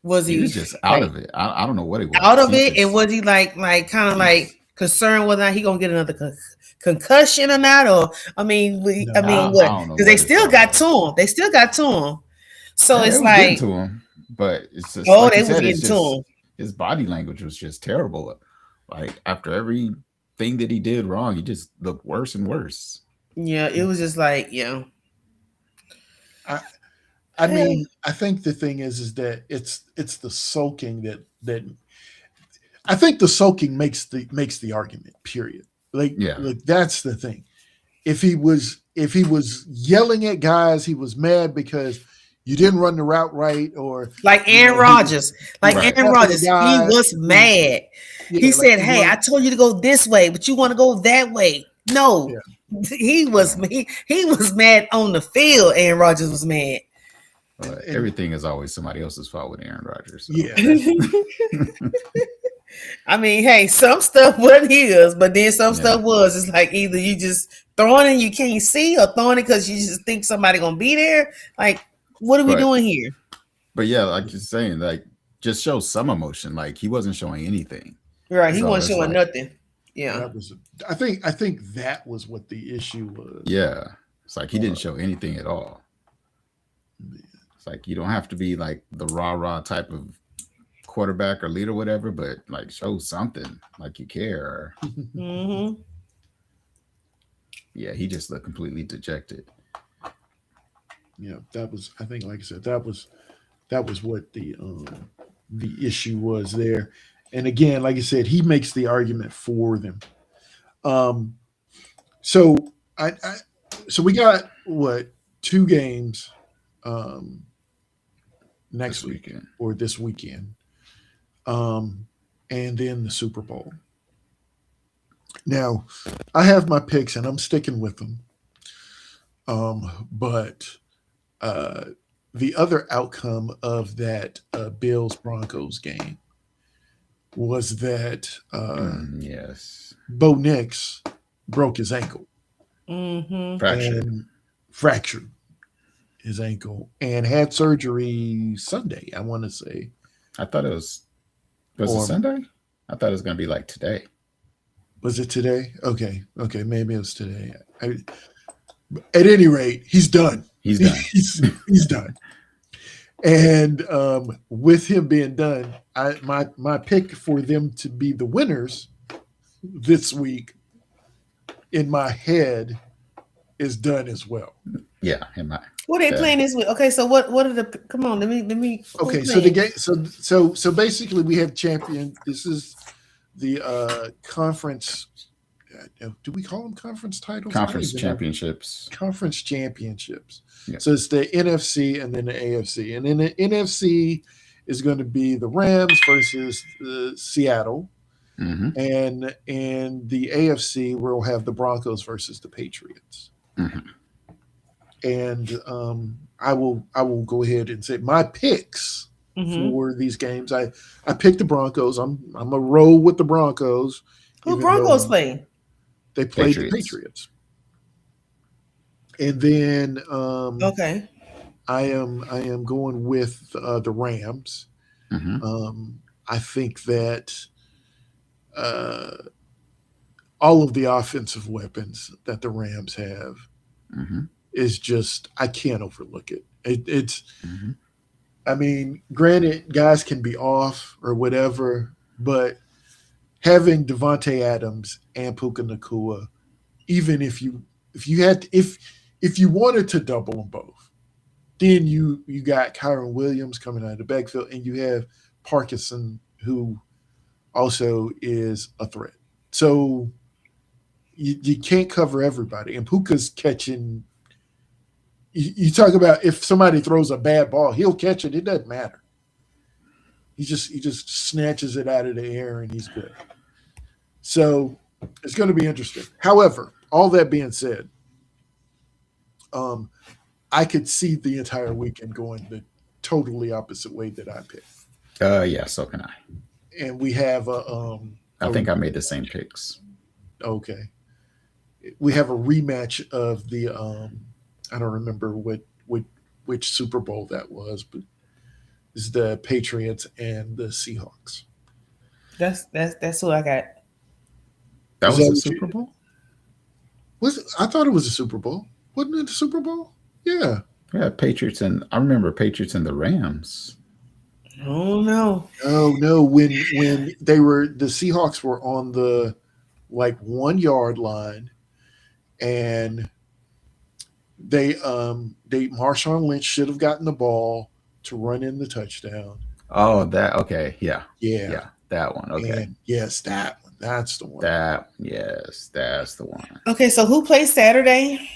was he he was just out like of it. I don't know what he was. out of He it, and just- was he like kind of like concerned whether or not he gonna get another concussion or not? Or I mean, No. I mean, I what? don't know Because they what his still problem got was. to him. They still got to him. So Yeah, it's they was getting like, to him, but it's just oh, like they you was said, getting it's to just him. his body language was just terrible. Like after everything that he did wrong, he just looked worse and worse. Yeah, it was just like, yeah. I mean, I think the thing is that it's the sulking that I think the sulking makes the argument. Period. Yeah. Like that's the thing. If he was yelling at guys, he was mad because you didn't run the route right, or Like Aaron he- Rodgers. Like Right. Aaron Rodgers, he guys, was mad. yeah, He like said, he "Hey, was- I told you to go this way, but you want to go that way." No, he was he was mad on the field. Aaron Rodgers was mad. But everything is always somebody else's fault with Aaron Rodgers. So. yeah, I mean, hey, some stuff wasn't his, but then some Yeah. stuff was. It's like either you just throwing it and you can't see, or throwing it because you just think somebody gonna be there. Like, what are we But- doing here? But yeah, like you're saying, like just show some emotion. Like he wasn't showing anything. Right, he So wasn't it's showing like- nothing. Yeah, that was. I think that was what the issue was. Yeah. It's like he didn't show anything at all. It's like you don't have to be like the rah-rah type of quarterback or leader, or whatever, but like show something like you care. hmm Yeah, he just looked completely dejected. Yeah, that was. I think, like I said, that was what the issue was there. And again, like I said, he makes the argument for them. Um, so I so we got what, two games um, next This week weekend. or this weekend, um, and then the Super Bowl. Now, I have my picks and I'm sticking with them. But uh, the other outcome of that Bills Broncos game was that Yes. Bo Nix broke his ankle Mm-hmm. Fractured. and fractured his ankle and had surgery Sunday, I want to say. I thought was it Or Sunday? I thought it was gonna be like today. was it today? Okay, maybe it was today. At any rate, he's done. He's done. he's done. And with him being done, my pick for them to be the winners this week in my head is done as well. Yeah, in my What are they Yeah. playing this week? Okay, so what are the? Come on, let me. who Okay, so the playing? game, so basically we have champion. This is the conference. Do we call them conference titles? I don't conference even know. championships. Conference championships. Yeah. So it's the NFC and then the AFC, and then the NFC is going to be the Rams versus Seattle, Mm-hmm. and the AFC we'll have the Broncos versus the Patriots. Mm-hmm. And I will go ahead and say my picks Mhm. for these games. I picked the Broncos. I'm a roll with the Broncos. Who even Broncos though play? They played the Patriots. Patriots. And then Okay. I am going with the Rams. Mm-hmm. I think that uh, all of the offensive weapons that the Rams have Mm-hmm. is just, I can't overlook it. It's Mm-hmm. I mean, granted, guys can be off or whatever, but having Devontae Adams and Puka Nakua, even if you wanted to double them both, then you got Kyron Williams coming out of the backfield, and you have Parkinson, who also is a threat. So you can't cover everybody, and Puka's catching. You talk about if somebody throws a bad ball, he'll catch it. It doesn't matter. He just snatches it out of the air and he's good. So it's going to be interesting. However, all that being said, um, I could see the entire weekend going the totally opposite way that I picked. Yeah, so can I. And we have I think I made the same picks. okay. We have a rematch of the I don't remember which Super Bowl that was, but it's the Patriots and the Seahawks. That's who I got. That Is was that a what you- Super Bowl? I thought it was a Super Bowl. Wasn't it the Super Bowl? Yeah. Yeah, Patriots and I remember Patriots and the Rams. Oh no. Oh no, when the Seahawks were on the like 1 yard line, and they Marshawn Lynch should have gotten the ball to run in the touchdown. Oh, that okay. Yeah. Yeah. Yeah. That one. Okay. And yes, that one. That's the one. That's the one. Okay, so who plays Saturday?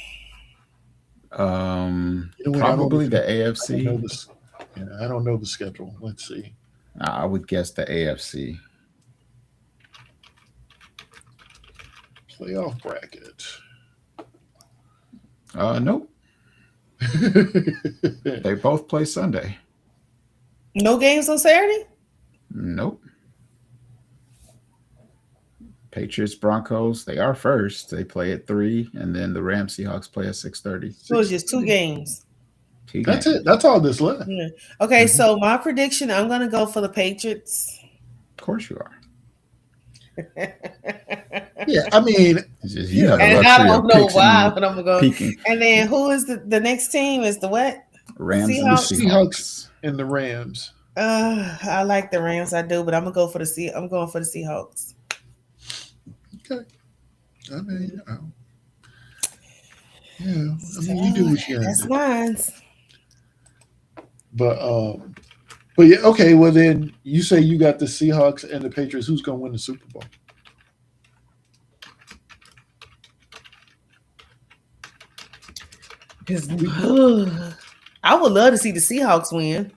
You know what, I don't Probably the even- I don't know AFC. this. Yeah, I don't know the schedule. Let's see. I would guess the AFC. Playoff bracket. Nope. They both play Sunday. No games on Saturday? Nope. Patriots Broncos. They are first. They play at 3, and then the Rams Seahawks play at 6:30. So it's just 2 games. That's it. That's all that's left. Yeah. Okay, Mhm. so my prediction, I'm gonna go for the Patriots. Of course you are. Yeah, I mean, It's just you have the And I luxury don't of know picks why, and but I'm gonna go. peeking. And then who is the next team? Is the what? Rams and Seahawks. the Seahawks. and the Rams. I like the Rams. I do, but I'm gonna go for the I'm going for the Seahawks. Okay. I mean, Yeah, I So mean, you do what you gotta that's do. mine. But but yeah, okay. Well, then you say you got the Seahawks and the Patriots. Who's gonna win the Super Bowl? We, I would love to see the Seahawks win.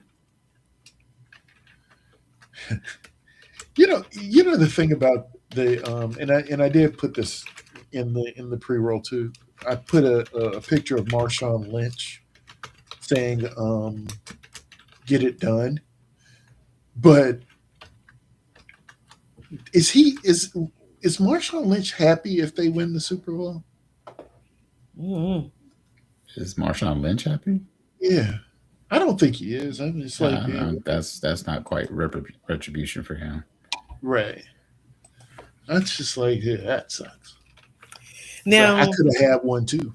you know the thing about the and I did put this in the pre roll too. I put a picture of Marshawn Lynch saying "Get it done," but is Marshawn Lynch happy if they win the Super Bowl? Mm-hmm. Is Marshawn Lynch happy? Yeah, I don't think he is. I'm just like, yeah, That's not quite retribution for him. right. That's just like, yeah, that sucks. It's like I Now, could have had one too.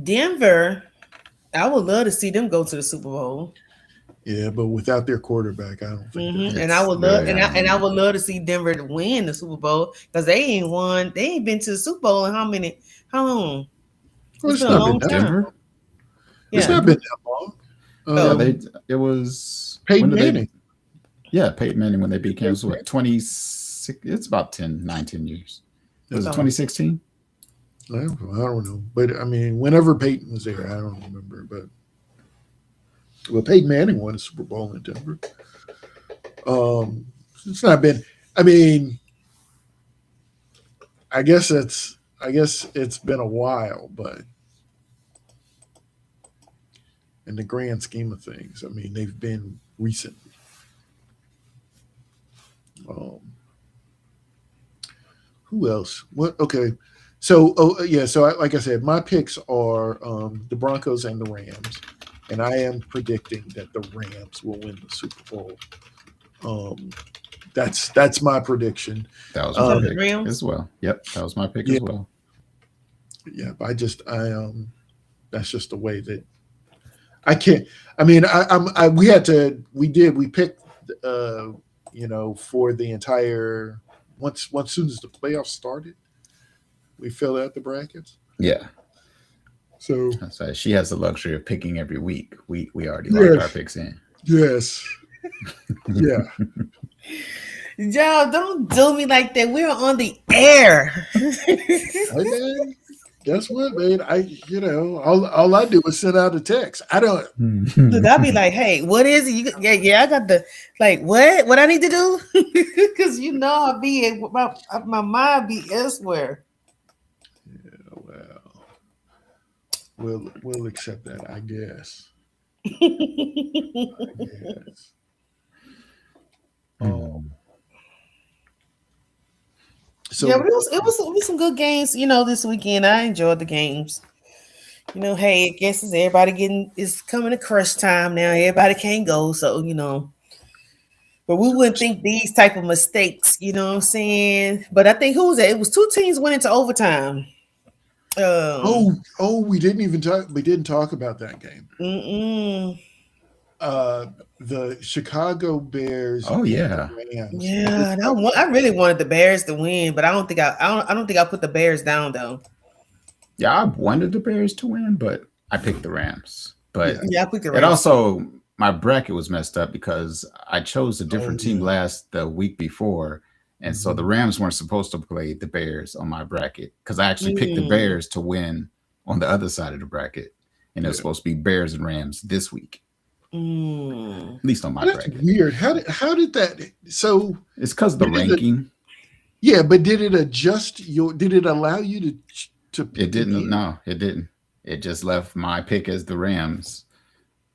Denver, I would love to see them go to the Super Bowl. Yeah, but without their quarterback, I don't think they're. And I It's would love really and I would love to see Denver to win the Super Bowl because they ain't won. They ain't been to the Super Bowl in how long? Well, It's it's been a not been long that. time. Denver. It's Yeah. not been that long. Yeah, Oh. it was Peyton when did they? Manning. Yeah, Peyton Manning when they beat Kansas. What 26? It's about 10 years. Was it Oh. 2016? I don't know, but I mean, whenever Peyton was there, I don't remember. But well, Peyton Manning won a Super Bowl in Denver. It's not been. I mean, I guess it's been a while, but in the grand scheme of things, I mean, they've been recently. Um, who else? What? Okay. So, yeah. So, like I said, my picks are the Broncos and the Rams, and I am predicting that the Rams will win the Super Bowl. Um, that's my prediction. That was You my said the pick Rams? as well. Yep, that was my pick Yeah. as well. Yeah, that's just the way that I can't. I mean, we picked, for the entire once soon as the playoffs started, we filled out the brackets. Yeah, So so she has the luxury of picking every week. We already locked our picks in. yes, yeah. Y'all don't do me like that. We're on the air. Hey man, guess what, man? All I do is send out a text. I don't. Look, I'll be like, hey, what is it? Yeah, I got the like what I need to do? Because I'll be my mind be elsewhere. Well, we'll accept that, I guess. Yes. So Yeah, but it was some good games, this weekend. I enjoyed the games. Hey, I guess it's coming to crush time now. Everybody can't go, so But we wouldn't think these type of mistakes, you know what I'm saying? But I think who was that? It was two teams went into overtime. we didn't talk about that game. Mm-mm. The Chicago Bears. Oh, and yeah. the Rams. Yeah, and I really wanted the Bears to win, but I don't think I put the Bears down though. Yeah, I wanted the Bears to win, but I picked the Rams. But Yeah, I picked the Rams. it also my bracket was messed up because I chose a different team the week before. And so the Rams weren't supposed to play the Bears on my bracket because I actually picked the Bears to win on the other side of the bracket. And it was supposed to be Bears and Rams this week. At least on my That's bracket. weird. How did that? So It's because of the ranking. Yeah, but did it adjust did it allow you to It didn't. No, it didn't. It just left my pick as the Rams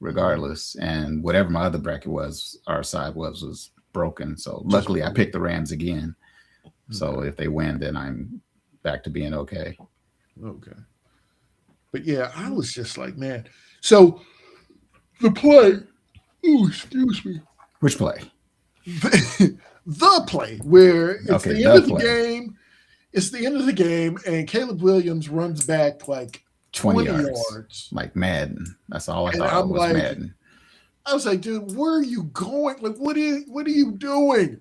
regardless. And whatever my other bracket was, our side was broken. So luckily I picked the Rams again. So if they win, then I'm back to being okay. Okay. But yeah, I was just like, man. So the play, excuse me. Which play? The play where it's the end of the play. game. It's the end of the game, and Caleb Williams runs back like 20 yards. Like Madden. That's all I And thought I'm was like, Madden. I was like, dude, where are you going? Like, what are you doing?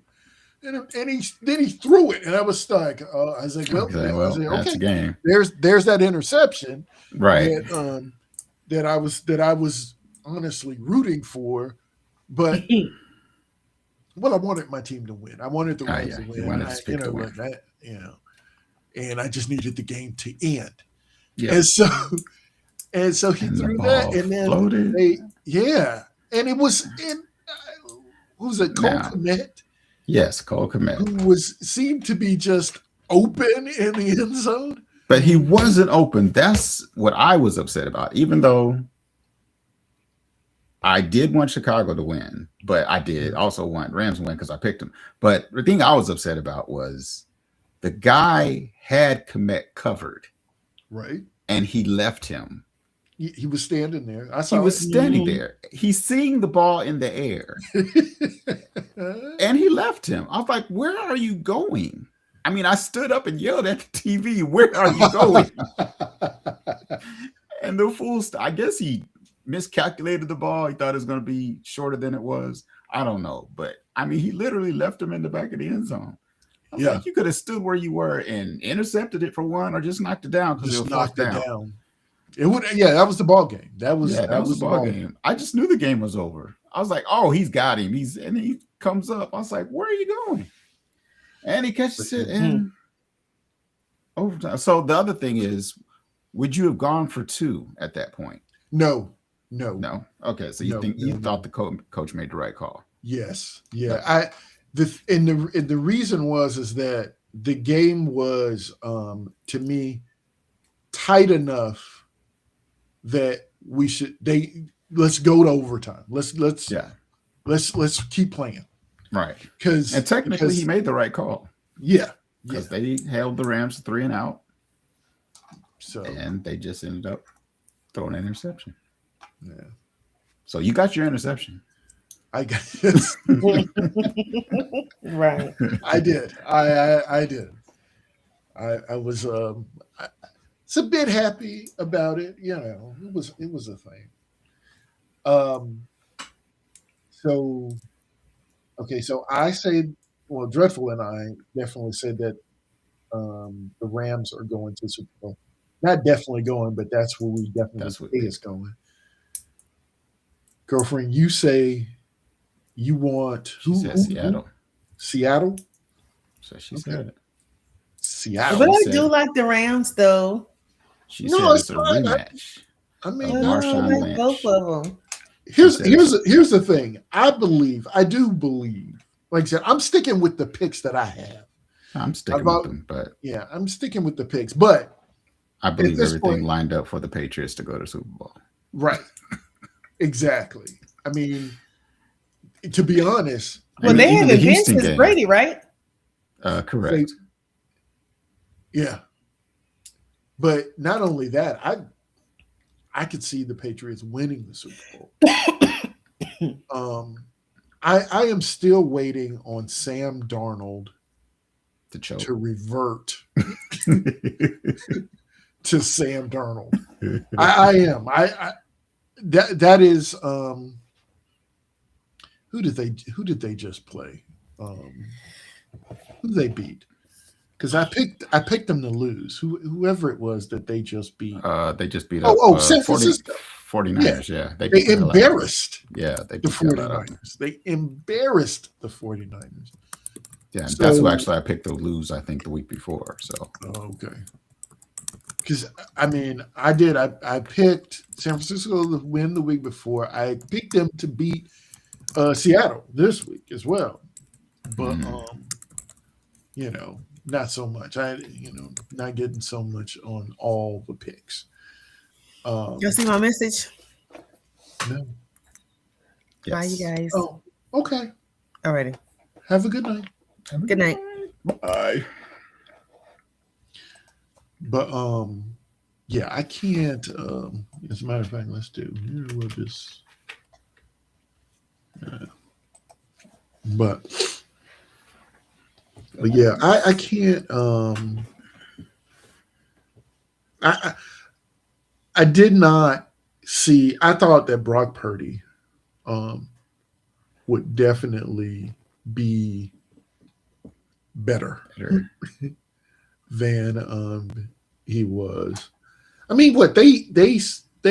then he threw it, and I was stuck. I was like, well, Okay, I well, said, that's okay, a game. there's that interception Right. that I was honestly rooting for, but well, I wanted my team to win. I wanted the Rams Yeah, to you win. wanted to pick the win. And I just needed the game to end. Yeah. And so he And the threw that, ball and then floated. and it was in who was it? Cole Now, Kmet, yes, Cole Kmet. who seemed to be just open in the end zone. But he wasn't open. That's what I was upset about. Even though I did want Chicago to win, but I did also want Rams to win because I picked them. But the thing I was upset about was the guy had Kmet covered, Right. and he left him. He was standing there. He was standing there. He's seeing the ball in the air, and he left him. I was like, "Where are you going?" I mean, I stood up and yelled at the TV, "Where are you going?" And the fool, I guess he miscalculated the ball. He thought it was going to be shorter than it was. I don't know. But, I mean, he literally left him in the back of the end zone. I was like, you could have stood where you were and intercepted it for one or just knocked it down because it was knocked down. It would, that was the ball game. That was the ball game. I just knew the game was over. I was like, oh, he's got him. And he comes up. I was like, where are you going? And he catches it in overtime. So the other thing is, would you have gone for 2 at that point? No. Okay, so you thought the coach made the right call? Yes. Yeah. The reason is that the game was to me tight enough that let's go to overtime. Let's keep playing. Right. And technically he made the right call. Yeah. Because they held the Rams 3 and out. So and they just ended up throwing an interception. Yeah. So you got your interception. I got this. Right. I did. I did. I was it's a bit happy about it, It was a thing. So I say, well, Dreadful and I definitely said that the Rams are going to Super Bowl. Not definitely going, but that's where we definitely think it's going. Girlfriend, you say you want Seattle. Seattle? So she said it. Seattle. But I do like the Rams, though. She said it's a rematch. I mean, Marshawn Lynch. Both of them. Here's the thing. I do believe. Like I said, I'm sticking with the picks that I have. I'm sticking with them, but I'm sticking with the picks. But I believe everything lined up for the Patriots to go to Super Bowl. Right. Exactly. I mean, to be honest, they haven't been since Brady, right? Correct. Yeah. But not only that, I could see the Patriots winning the Super Bowl. I am still waiting on Sam Darnold to revert to Sam Darnold. I am. That is who did they just play? Who did they beat? Because I picked them to lose. Whoever it was that they just beat. They just beat San Francisco 49ers. Yeah. They embarrassed the 49ers. They embarrassed the 49ers. Yeah, so, that's who actually I picked to lose, I think, the week before. So okay. Because I mean, I did. I picked San Francisco to win the week before. I picked them to beat Seattle this week as well. But not so much. Not getting so much on all the picks. You see my message? No. Yes. Bye, you guys. Oh, okay. Alrighty. Have a good night. Good night. Bye. But I can't. As a matter of fact, let's do. Here we'll just. But yeah, I can't. I did not see. I thought that Brock Purdy, would definitely be better Better. than he was. I mean, what they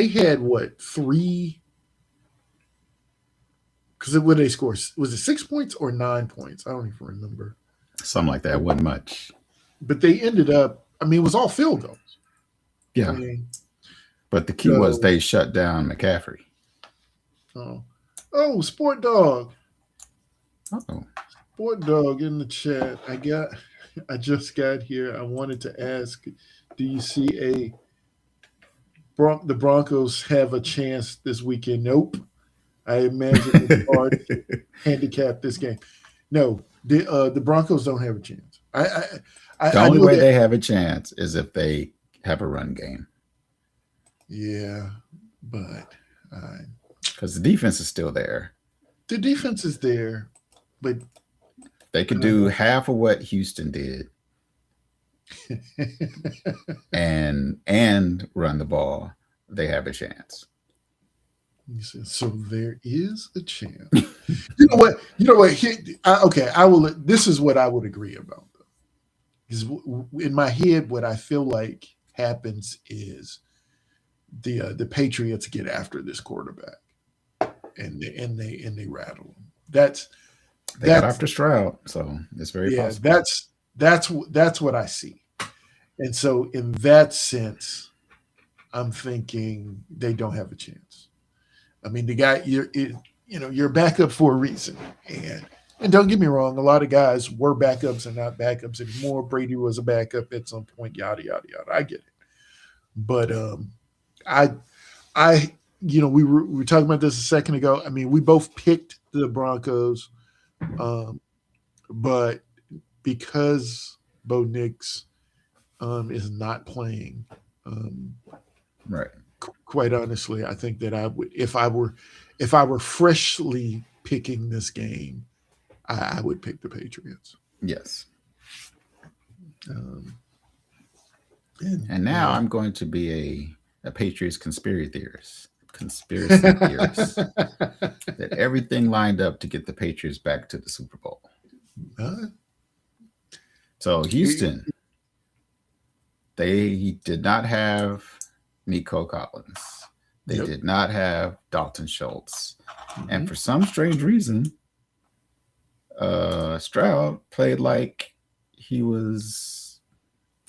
had what three? Because what they score was it 6 points or 9 points? I don't even remember. Something like that. Wasn't much. But they ended up. I mean, it was all field goals. I Yeah. mean, But the key was so they shut down McCaffrey. oh, oh, Sport Dog, Oh. Sport Dog in the chat. I just got here. I wanted to ask, do you see the Broncos have a chance this weekend? Nope. I imagine it's hard to handicap this game. No, the Broncos don't have a chance. The I only know way that. they have a chance is if they have a run game. Yeah, but Because the defense is still there. the defense is there, but They could do half of what Houston did and run the ball. They have a chance. so there is a chance. You know what? Okay, I will. This is what I would agree about, though. Because in my head, what I feel like happens is the Patriots get after this quarterback, and they rattle him. They got That's after Stroud, so it's very yeah. possible. That's what I see. And so, in that sense, I'm thinking they don't have a chance. I mean, the guy you're a backup for a reason, and don't get me wrong, a lot of guys were backups and not backups anymore. Brady was a backup at some point, yada yada yada. I get it, but I we were talking about this a second ago. I mean, we both picked the Broncos, but because Bo Nix is not playing. Right. Quite honestly, I think that I would, if I were freshly picking this game, I would pick the Patriots. Yes. Um, And now I'm going to be a Patriots conspiracy theorist. That everything lined up to get the Patriots back to the Super Bowl. So Houston, they did not have Nico Collins. They did not have Dalton Schultz. And for some strange reason, Stroud played like he was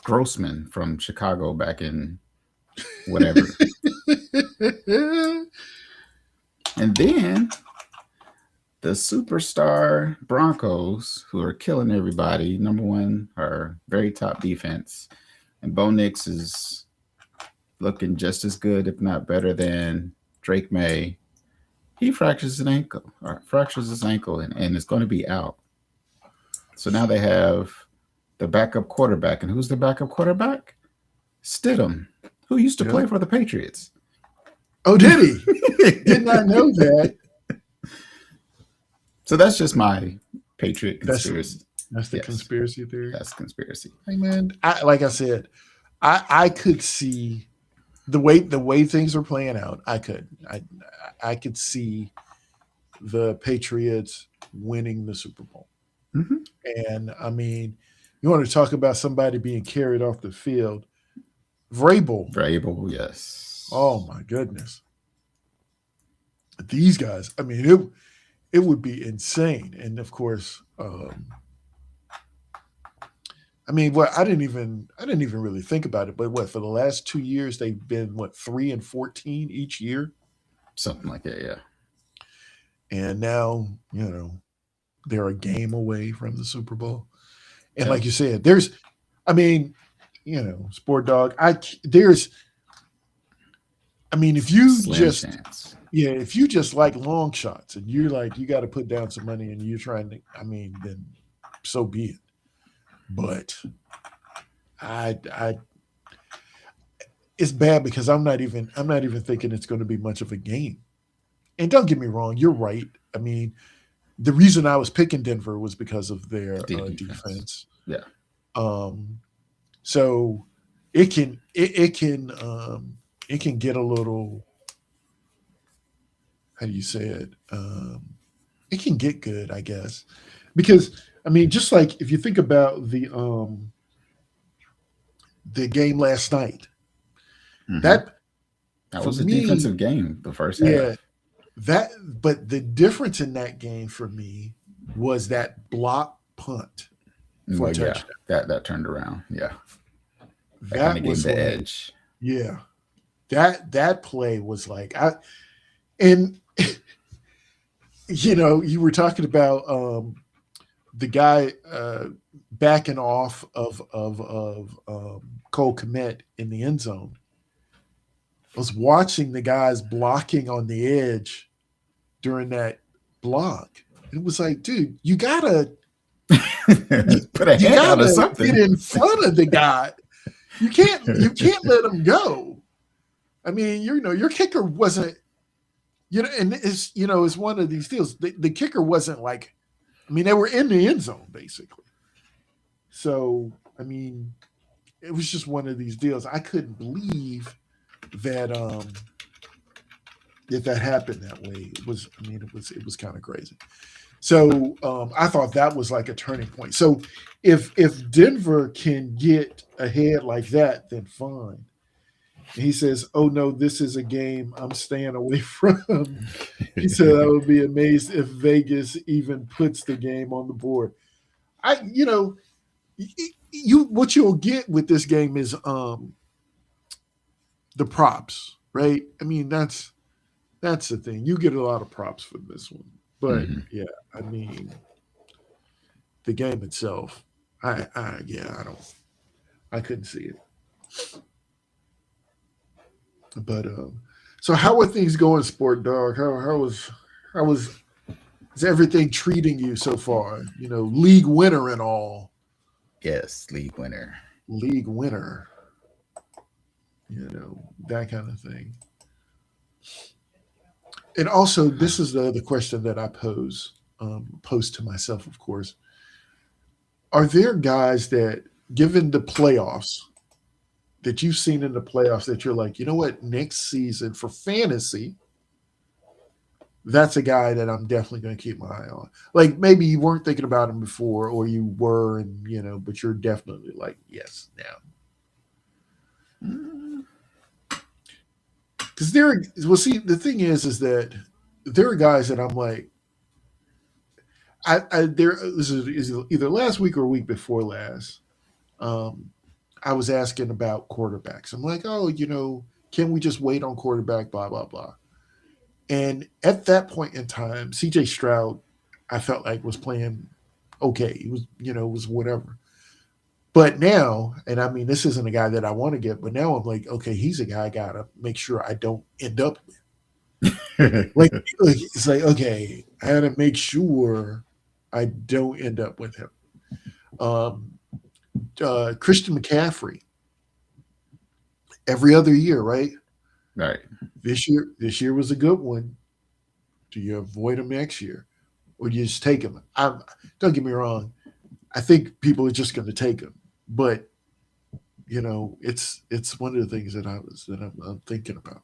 Grossman from Chicago back in whatever. And then the superstar Broncos, who are killing everybody, number one, are very top defense. And Bo Nix is looking just as good, if not better, than Drake May. He fractures his ankle, and it's going to be out. So now they have the backup quarterback. And who's the backup quarterback? Stidham, who used to play for the Patriots. Oh, did he? Did not know that. So that's just my Patriot conspiracy. That's the conspiracy theory. That's conspiracy. Hey man, like I said, I could see the way things are playing out. I could see the Patriots winning the Super Bowl. Mm-hmm. And I mean, you want to talk about somebody being carried off the field? Vrabel, yes. Oh my goodness, these guys. I mean, it would be insane. And of course, I mean, I didn't even really think about it. But for the last 2 years they've been 3-14 each year, something like that, yeah. And now they're a game away from the Super Bowl. And like you said, Sport Dog. If you if you just like long shots and you got to put down some money and you're trying to, then so be it. But it's bad because I'm not even thinking it's going to be much of a game. And don't get me wrong, you're right. I mean, the reason I was picking Denver was because of their defense. Yeah. So it can get a little, how do you say it? It can get good, I guess, because I mean, just like if you think about the game last night, Mm-hmm. that That for was a me, defensive game the first yeah, half. that. But the difference in that game for me was that block punt for a Well, yeah, touchdown. that turned around. Yeah, that kind That of gave him was the like, edge. yeah, that play was like and you were talking about the guy backing off of Cole Kmet in the end zone. I was watching the guys blocking on the edge during that block. It was like, dude, Put a you hand out or gotta get something. in front of the guy. You can't let him go. I mean, your kicker wasn't, and it's one of these deals. The kicker wasn't like, I mean, they were in the end zone basically. So, I mean, it was just one of these deals. I couldn't believe that that happened that way. It was, I mean, it was kind of crazy. So I thought that was like a turning point. So if Denver can get ahead like that, then fine. And he says, "Oh no, this is a game I'm staying away from." He said, "I would be amazed if Vegas even puts the game on the board." You what you'll get with this game is the props, right? I mean, that's the thing. You get a lot of props for this one, but Mm-hmm. yeah, I mean, the game itself, I couldn't see it. But so how are things going, Sport Dog? How was is everything treating you so far? League winner and all. Yes, league winner. League winner. That kind of thing. And also, this is the question that I pose to myself, of course. Are there guys that, given the playoffs, that you've seen in the playoffs that you're like, you know what, next season for fantasy, that's a guy that I'm definitely going to keep my eye on. Like maybe you weren't thinking about him before, or you were, and but you're definitely like, yes, now. Because see, the thing is that there are guys that I'm like, this is either last week or a week before last. I was asking about quarterbacks. I'm like, oh, can we just wait on quarterback? Blah blah blah. And at that point in time, C.J. Stroud, I felt like was playing okay. He was, was whatever. But now, and I mean, this isn't a guy that I want to get, but now I'm like, okay, he's a guy I gotta make sure I don't end up with. Like it's like, okay, I gotta make sure I don't end up with him. Um, Christian McCaffrey, every other year, right? Right. This year was a good one. Do you avoid him next year, or do you just take him? Don't get me wrong. I think people are just going to take him, but it's one of the things that I'm thinking about.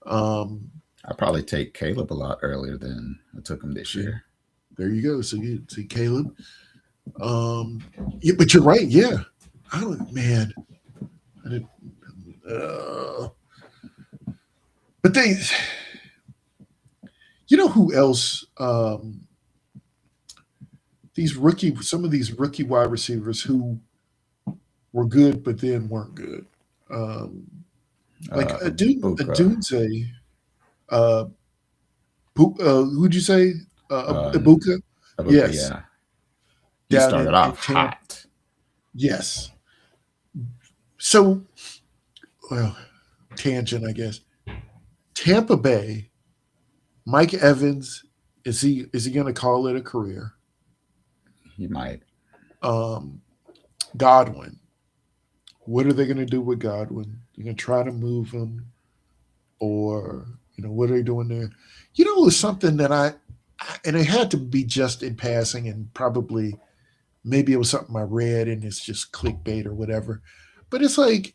I probably take Caleb a lot earlier than I took him this year. There you go. So you see Caleb. Yeah, but you're right. Yeah, I don't, man. I didn't, but who else? Some of these rookie wide receivers who were good but then weren't good. Like Adunze, who'd you say? Ibuka? Yes. Yeah. He Down started in off Tampa. hot. Yes. So, well, tangent, I guess. Tampa Bay, Mike Evans, is he going to call it a career? He might. Godwin, what are they going to do with Godwin? You're going to try to move him, or what are they doing there? It was something that and it had to be just in passing, and probably maybe it was something I read and it's just clickbait or whatever. But it's like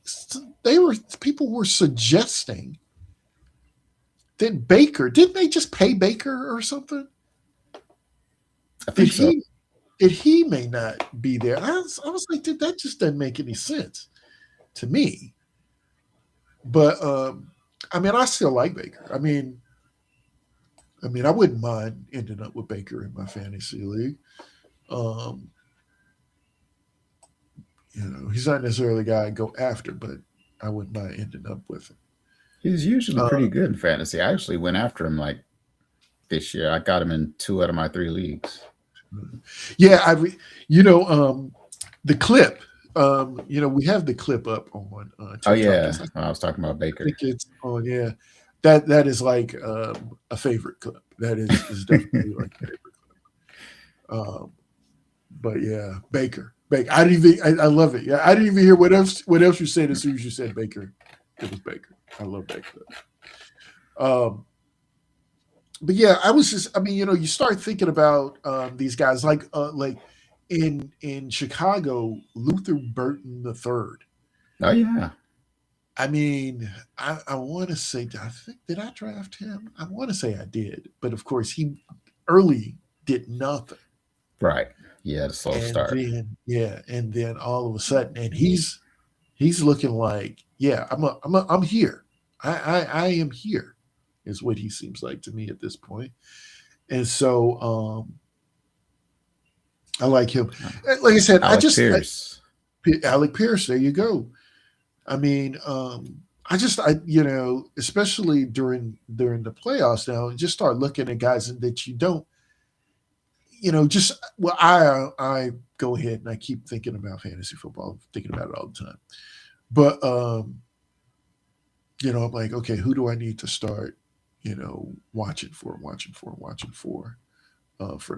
people were suggesting that Baker, didn't they just pay Baker or something? I think so. and he may not be there. I was like, dude, that just doesn't make any sense to me. But I mean, I still like Baker. I wouldn't mind ending up with Baker in my fantasy league. Um, he's not necessarily a guy I go after, but I wouldn't mind ending up with him. He's usually pretty good in fantasy. I actually went after him like this year. I got him in 2 out of my 3 leagues. Yeah, the clip. We have the clip up on TikTok. Oh yeah, I was talking about Baker. I think it's on. Yeah, that is like a favorite clip. That is definitely like a favorite clip. But yeah, Baker. I didn't even. I love it. Yeah, I didn't even hear what else you said as soon as you said Baker. It was Baker. I love Baker. But yeah, I was just. You start thinking about these guys like in Chicago, Luther Burton III. Oh yeah. I want to say, did I draft him? I want to say I did, but of course he early did nothing. Right. Yeah, the slow start. And then all of a sudden, and he's looking like, yeah, I'm here. I am here, is what he seems like to me at this point. And so I like him. Like I said, Alec Pierce. There you go. Especially during the playoffs now, just start looking at guys that you don't, I go ahead and I keep thinking about fantasy football, thinking about it all the time. But, I'm like, okay, who do I need to start, watching for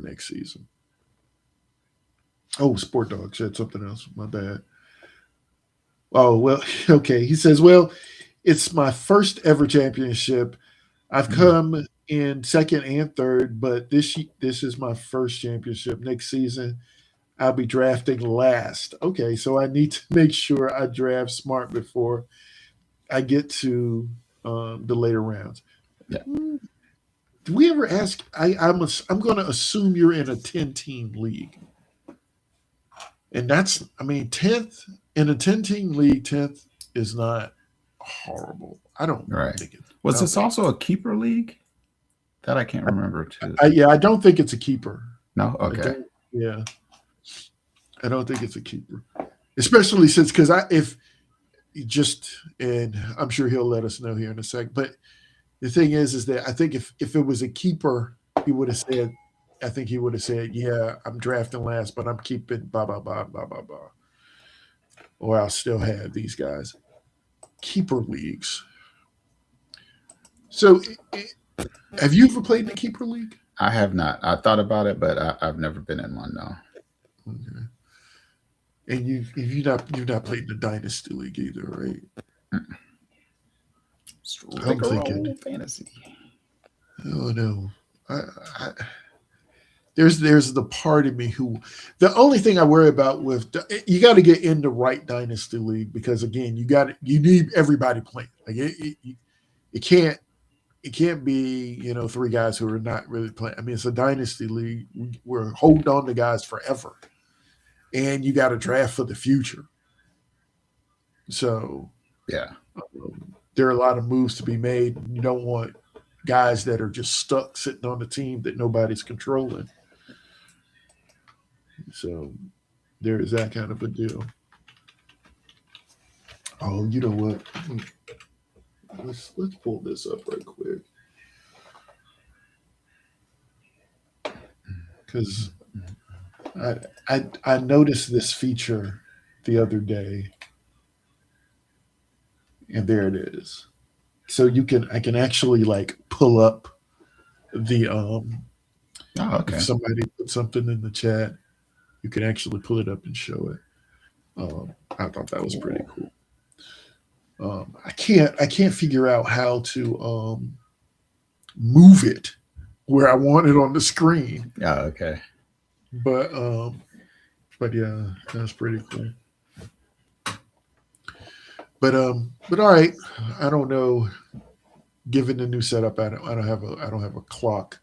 next season? Oh, Sport Dog said something else. My bad. Oh, well, okay. He says, well, it's my first ever championship. I've come in second and third, but this is my first championship. Next season, I'll be drafting last. Okay, so I need to make sure I draft smart before I get to the later rounds. Yeah. Do we ever ask? I'm going to assume you're in a 10-team league. And that's, 10th in a 10-team league, 10th is not horrible. I don't think it was. This also a keeper league? That I can't remember too. I don't think it's a keeper. No, okay. I don't think it's a keeper, especially since and I'm sure he'll let us know here in a sec. But the thing is that I think if it was a keeper, he would have said. I think he would have said, yeah, I'm drafting last, but I'm keeping blah, blah, blah, blah, blah, blah. Or I'll still have these guys. Keeper leagues. So have you ever played in a keeper league? I have not. I thought about it, but I've never been in one, no. Okay. And you've not played in the Dynasty League either, right? I'm thinking fantasy. Oh no. There's the part of me who the only thing I worry about you got to get in the right dynasty league, because again you need everybody playing. Like it can't be 3 guys who are not really playing. It's a dynasty league. We're holding on to guys forever, and you got to draft for the future. So yeah, there are a lot of moves to be made. You don't want guys that are just stuck sitting on the team that nobody's controlling. So there is that kind of a deal. Oh, you know what? Let's pull this up right quick, because I noticed this feature the other day, and there it is. So I can actually like pull up the okay. If somebody put something in the chat, you can actually pull it up and show it. I thought that was pretty cool. I can't figure out how to move it where I want it on the screen. Oh, okay. But yeah, that's pretty cool. But all right. I don't know. Given the new setup, I don't have a clock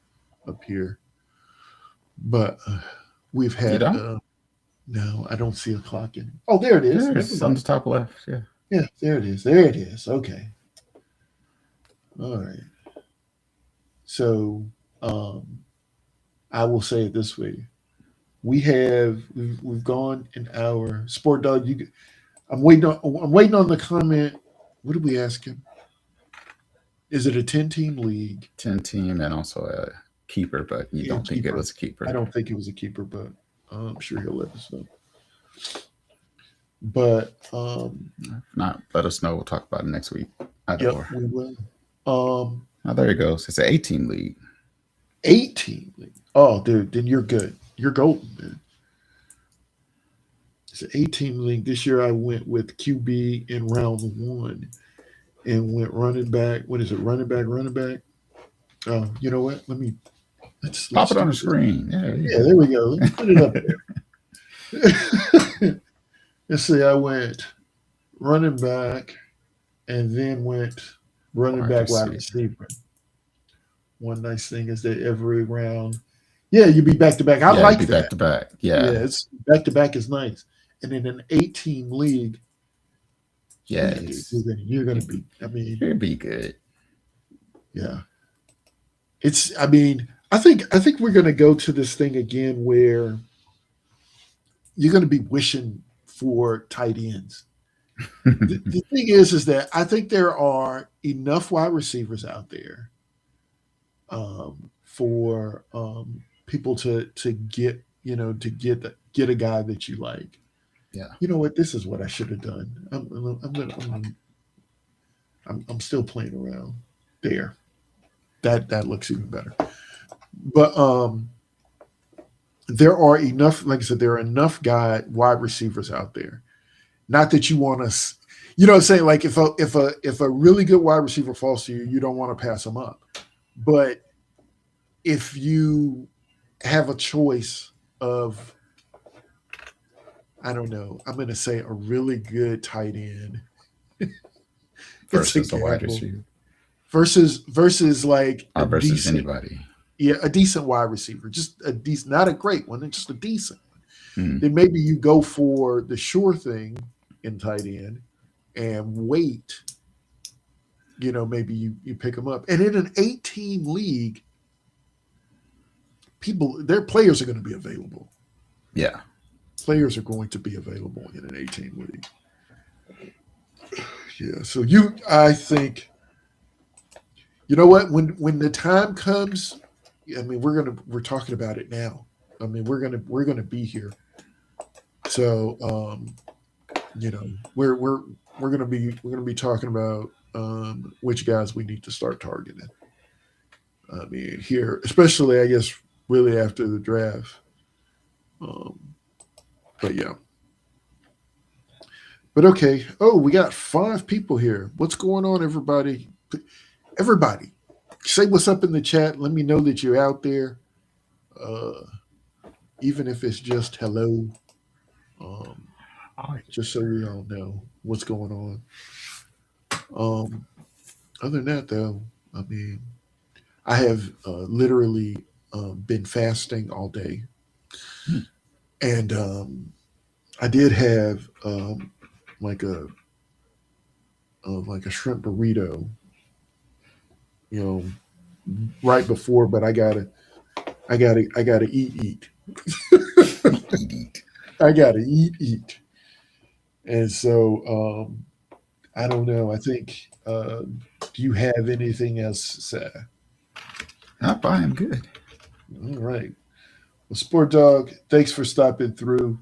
up here. But we've You had. don't? No, I don't see a clock in. Oh, there it is. Never There's on the mind. top left. Yeah. Yeah, there it is. There it is. Okay. All right. So, um, I will say it this way: we've gone an hour. Sport dog, I'm waiting on the comment. What did we ask him? Is it a 10-team league? 10-team and also a keeper, but you Yeah, don't think it keeper. was a I keeper. don't think it was a keeper, but I'm sure he'll let us know. But If not, let us know. We'll talk about it next week. Either yep, or. we will. Um, Oh, there it goes. It's an 8-team league. 18 league. Oh, dude, then you're good. You're golden, man. It's an 18 league. This year I went with QB in round one and went running back. What is it? Running back, running back. You know what? Pop Let's it on do the this. screen. Yeah, Yeah, there we go. Let's put it up there. Let's see. I went running back and then went running back wide receiver. One nice thing is that every round, yeah, you be back to back. I Yeah, it'd like be that. back to back. Yeah, Yeah. it's back to back is nice. And in an 18 league, Yeah. dude, you're gonna be. I mean, It'd be good. yeah. It's. I mean, I think we're gonna go to this thing again where you're gonna be wishing for tight ends. The thing is that I think there are enough wide receivers out there for people to get get a guy that you like. Yeah. You know what? This is what I should have done. I'm still playing around there. That looks even better. But there are enough, like I said, there are enough wide receivers out there. Not that you want to, you know what I'm saying? Like if a really good wide receiver falls to you, you don't want to pass them up. But if you have a choice of, I don't know, I'm going to say a really good tight end Versus the wide receiver. versus like Or a versus decent, anybody. yeah, a decent wide receiver, just a decent, not a great one, just a decent one. Hmm. Then maybe you go for the sure thing in tight end and wait. You know, maybe you pick them up. And in an 8-team league, their players are going to be available. Yeah. Players are going to be available in an 18 league. Yeah. So I think, you know what? When the time comes, I mean, we're talking about it now. I mean, we're gonna be here. So, you know, we're gonna be talking about which guys we need to start targeting. I mean, here, especially, I guess, really after the draft. But yeah. But okay. Oh, we got 5 people here. What's going on, everybody? Everybody, say what's up in the chat. Let me know that you're out there. Even if it's just hello. Just so we all know what's going on. Other than that, though, I mean, I have literally been fasting all day, and I did have like a shrimp burrito, you know, right before. But I gotta eat. I gotta eat. And so I don't know. I think. Do you have anything else to say? Not by. I'm good. All right. Well, Sport Dog, thanks for stopping through.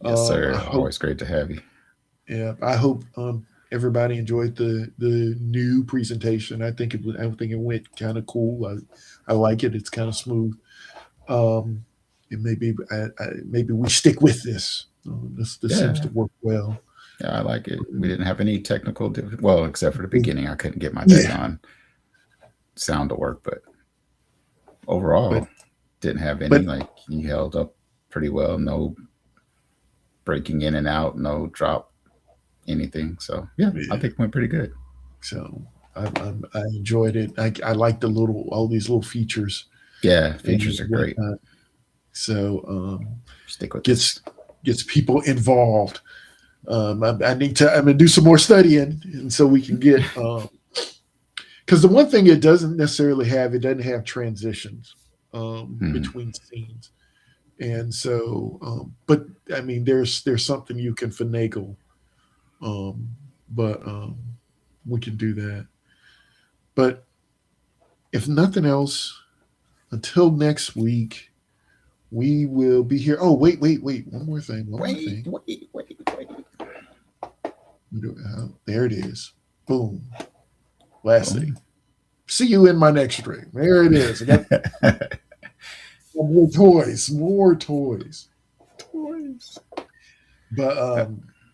Yes, sir. Always great to have you. Yeah, I hope everybody enjoyed the new presentation. I think it went kind of cool. I like it. It's kind of smooth. And maybe maybe we stick with this. This seems to work well. Yeah, I like it. We didn't have any technical well, except for the beginning. I couldn't get my on sound to work, but overall, didn't have any. Like, you held up pretty well. No breaking in and out. No drop anything. So yeah, I think it went pretty good. So I enjoyed it. I like all these little features. Yeah, features are great. So Stick with gets people involved. I need to. I'm gonna do some more studying, and so we can get. Because the one thing it doesn't necessarily have, it doesn't have transitions between scenes, and so. But I mean, there's something you can finagle, but we can do that. But if nothing else, until next week. We will be here. Oh, wait. One more thing. Wait. There it is. Boom. Last thing. See you in my next stream. There it is. I got more toys. But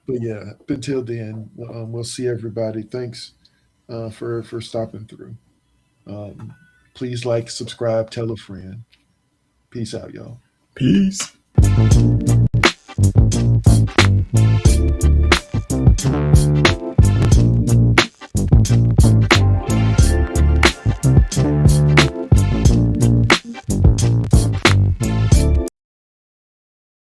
yeah, until then, we'll see everybody. Thanks for stopping through. Please like, subscribe, tell a friend. Peace out, y'all. Peace.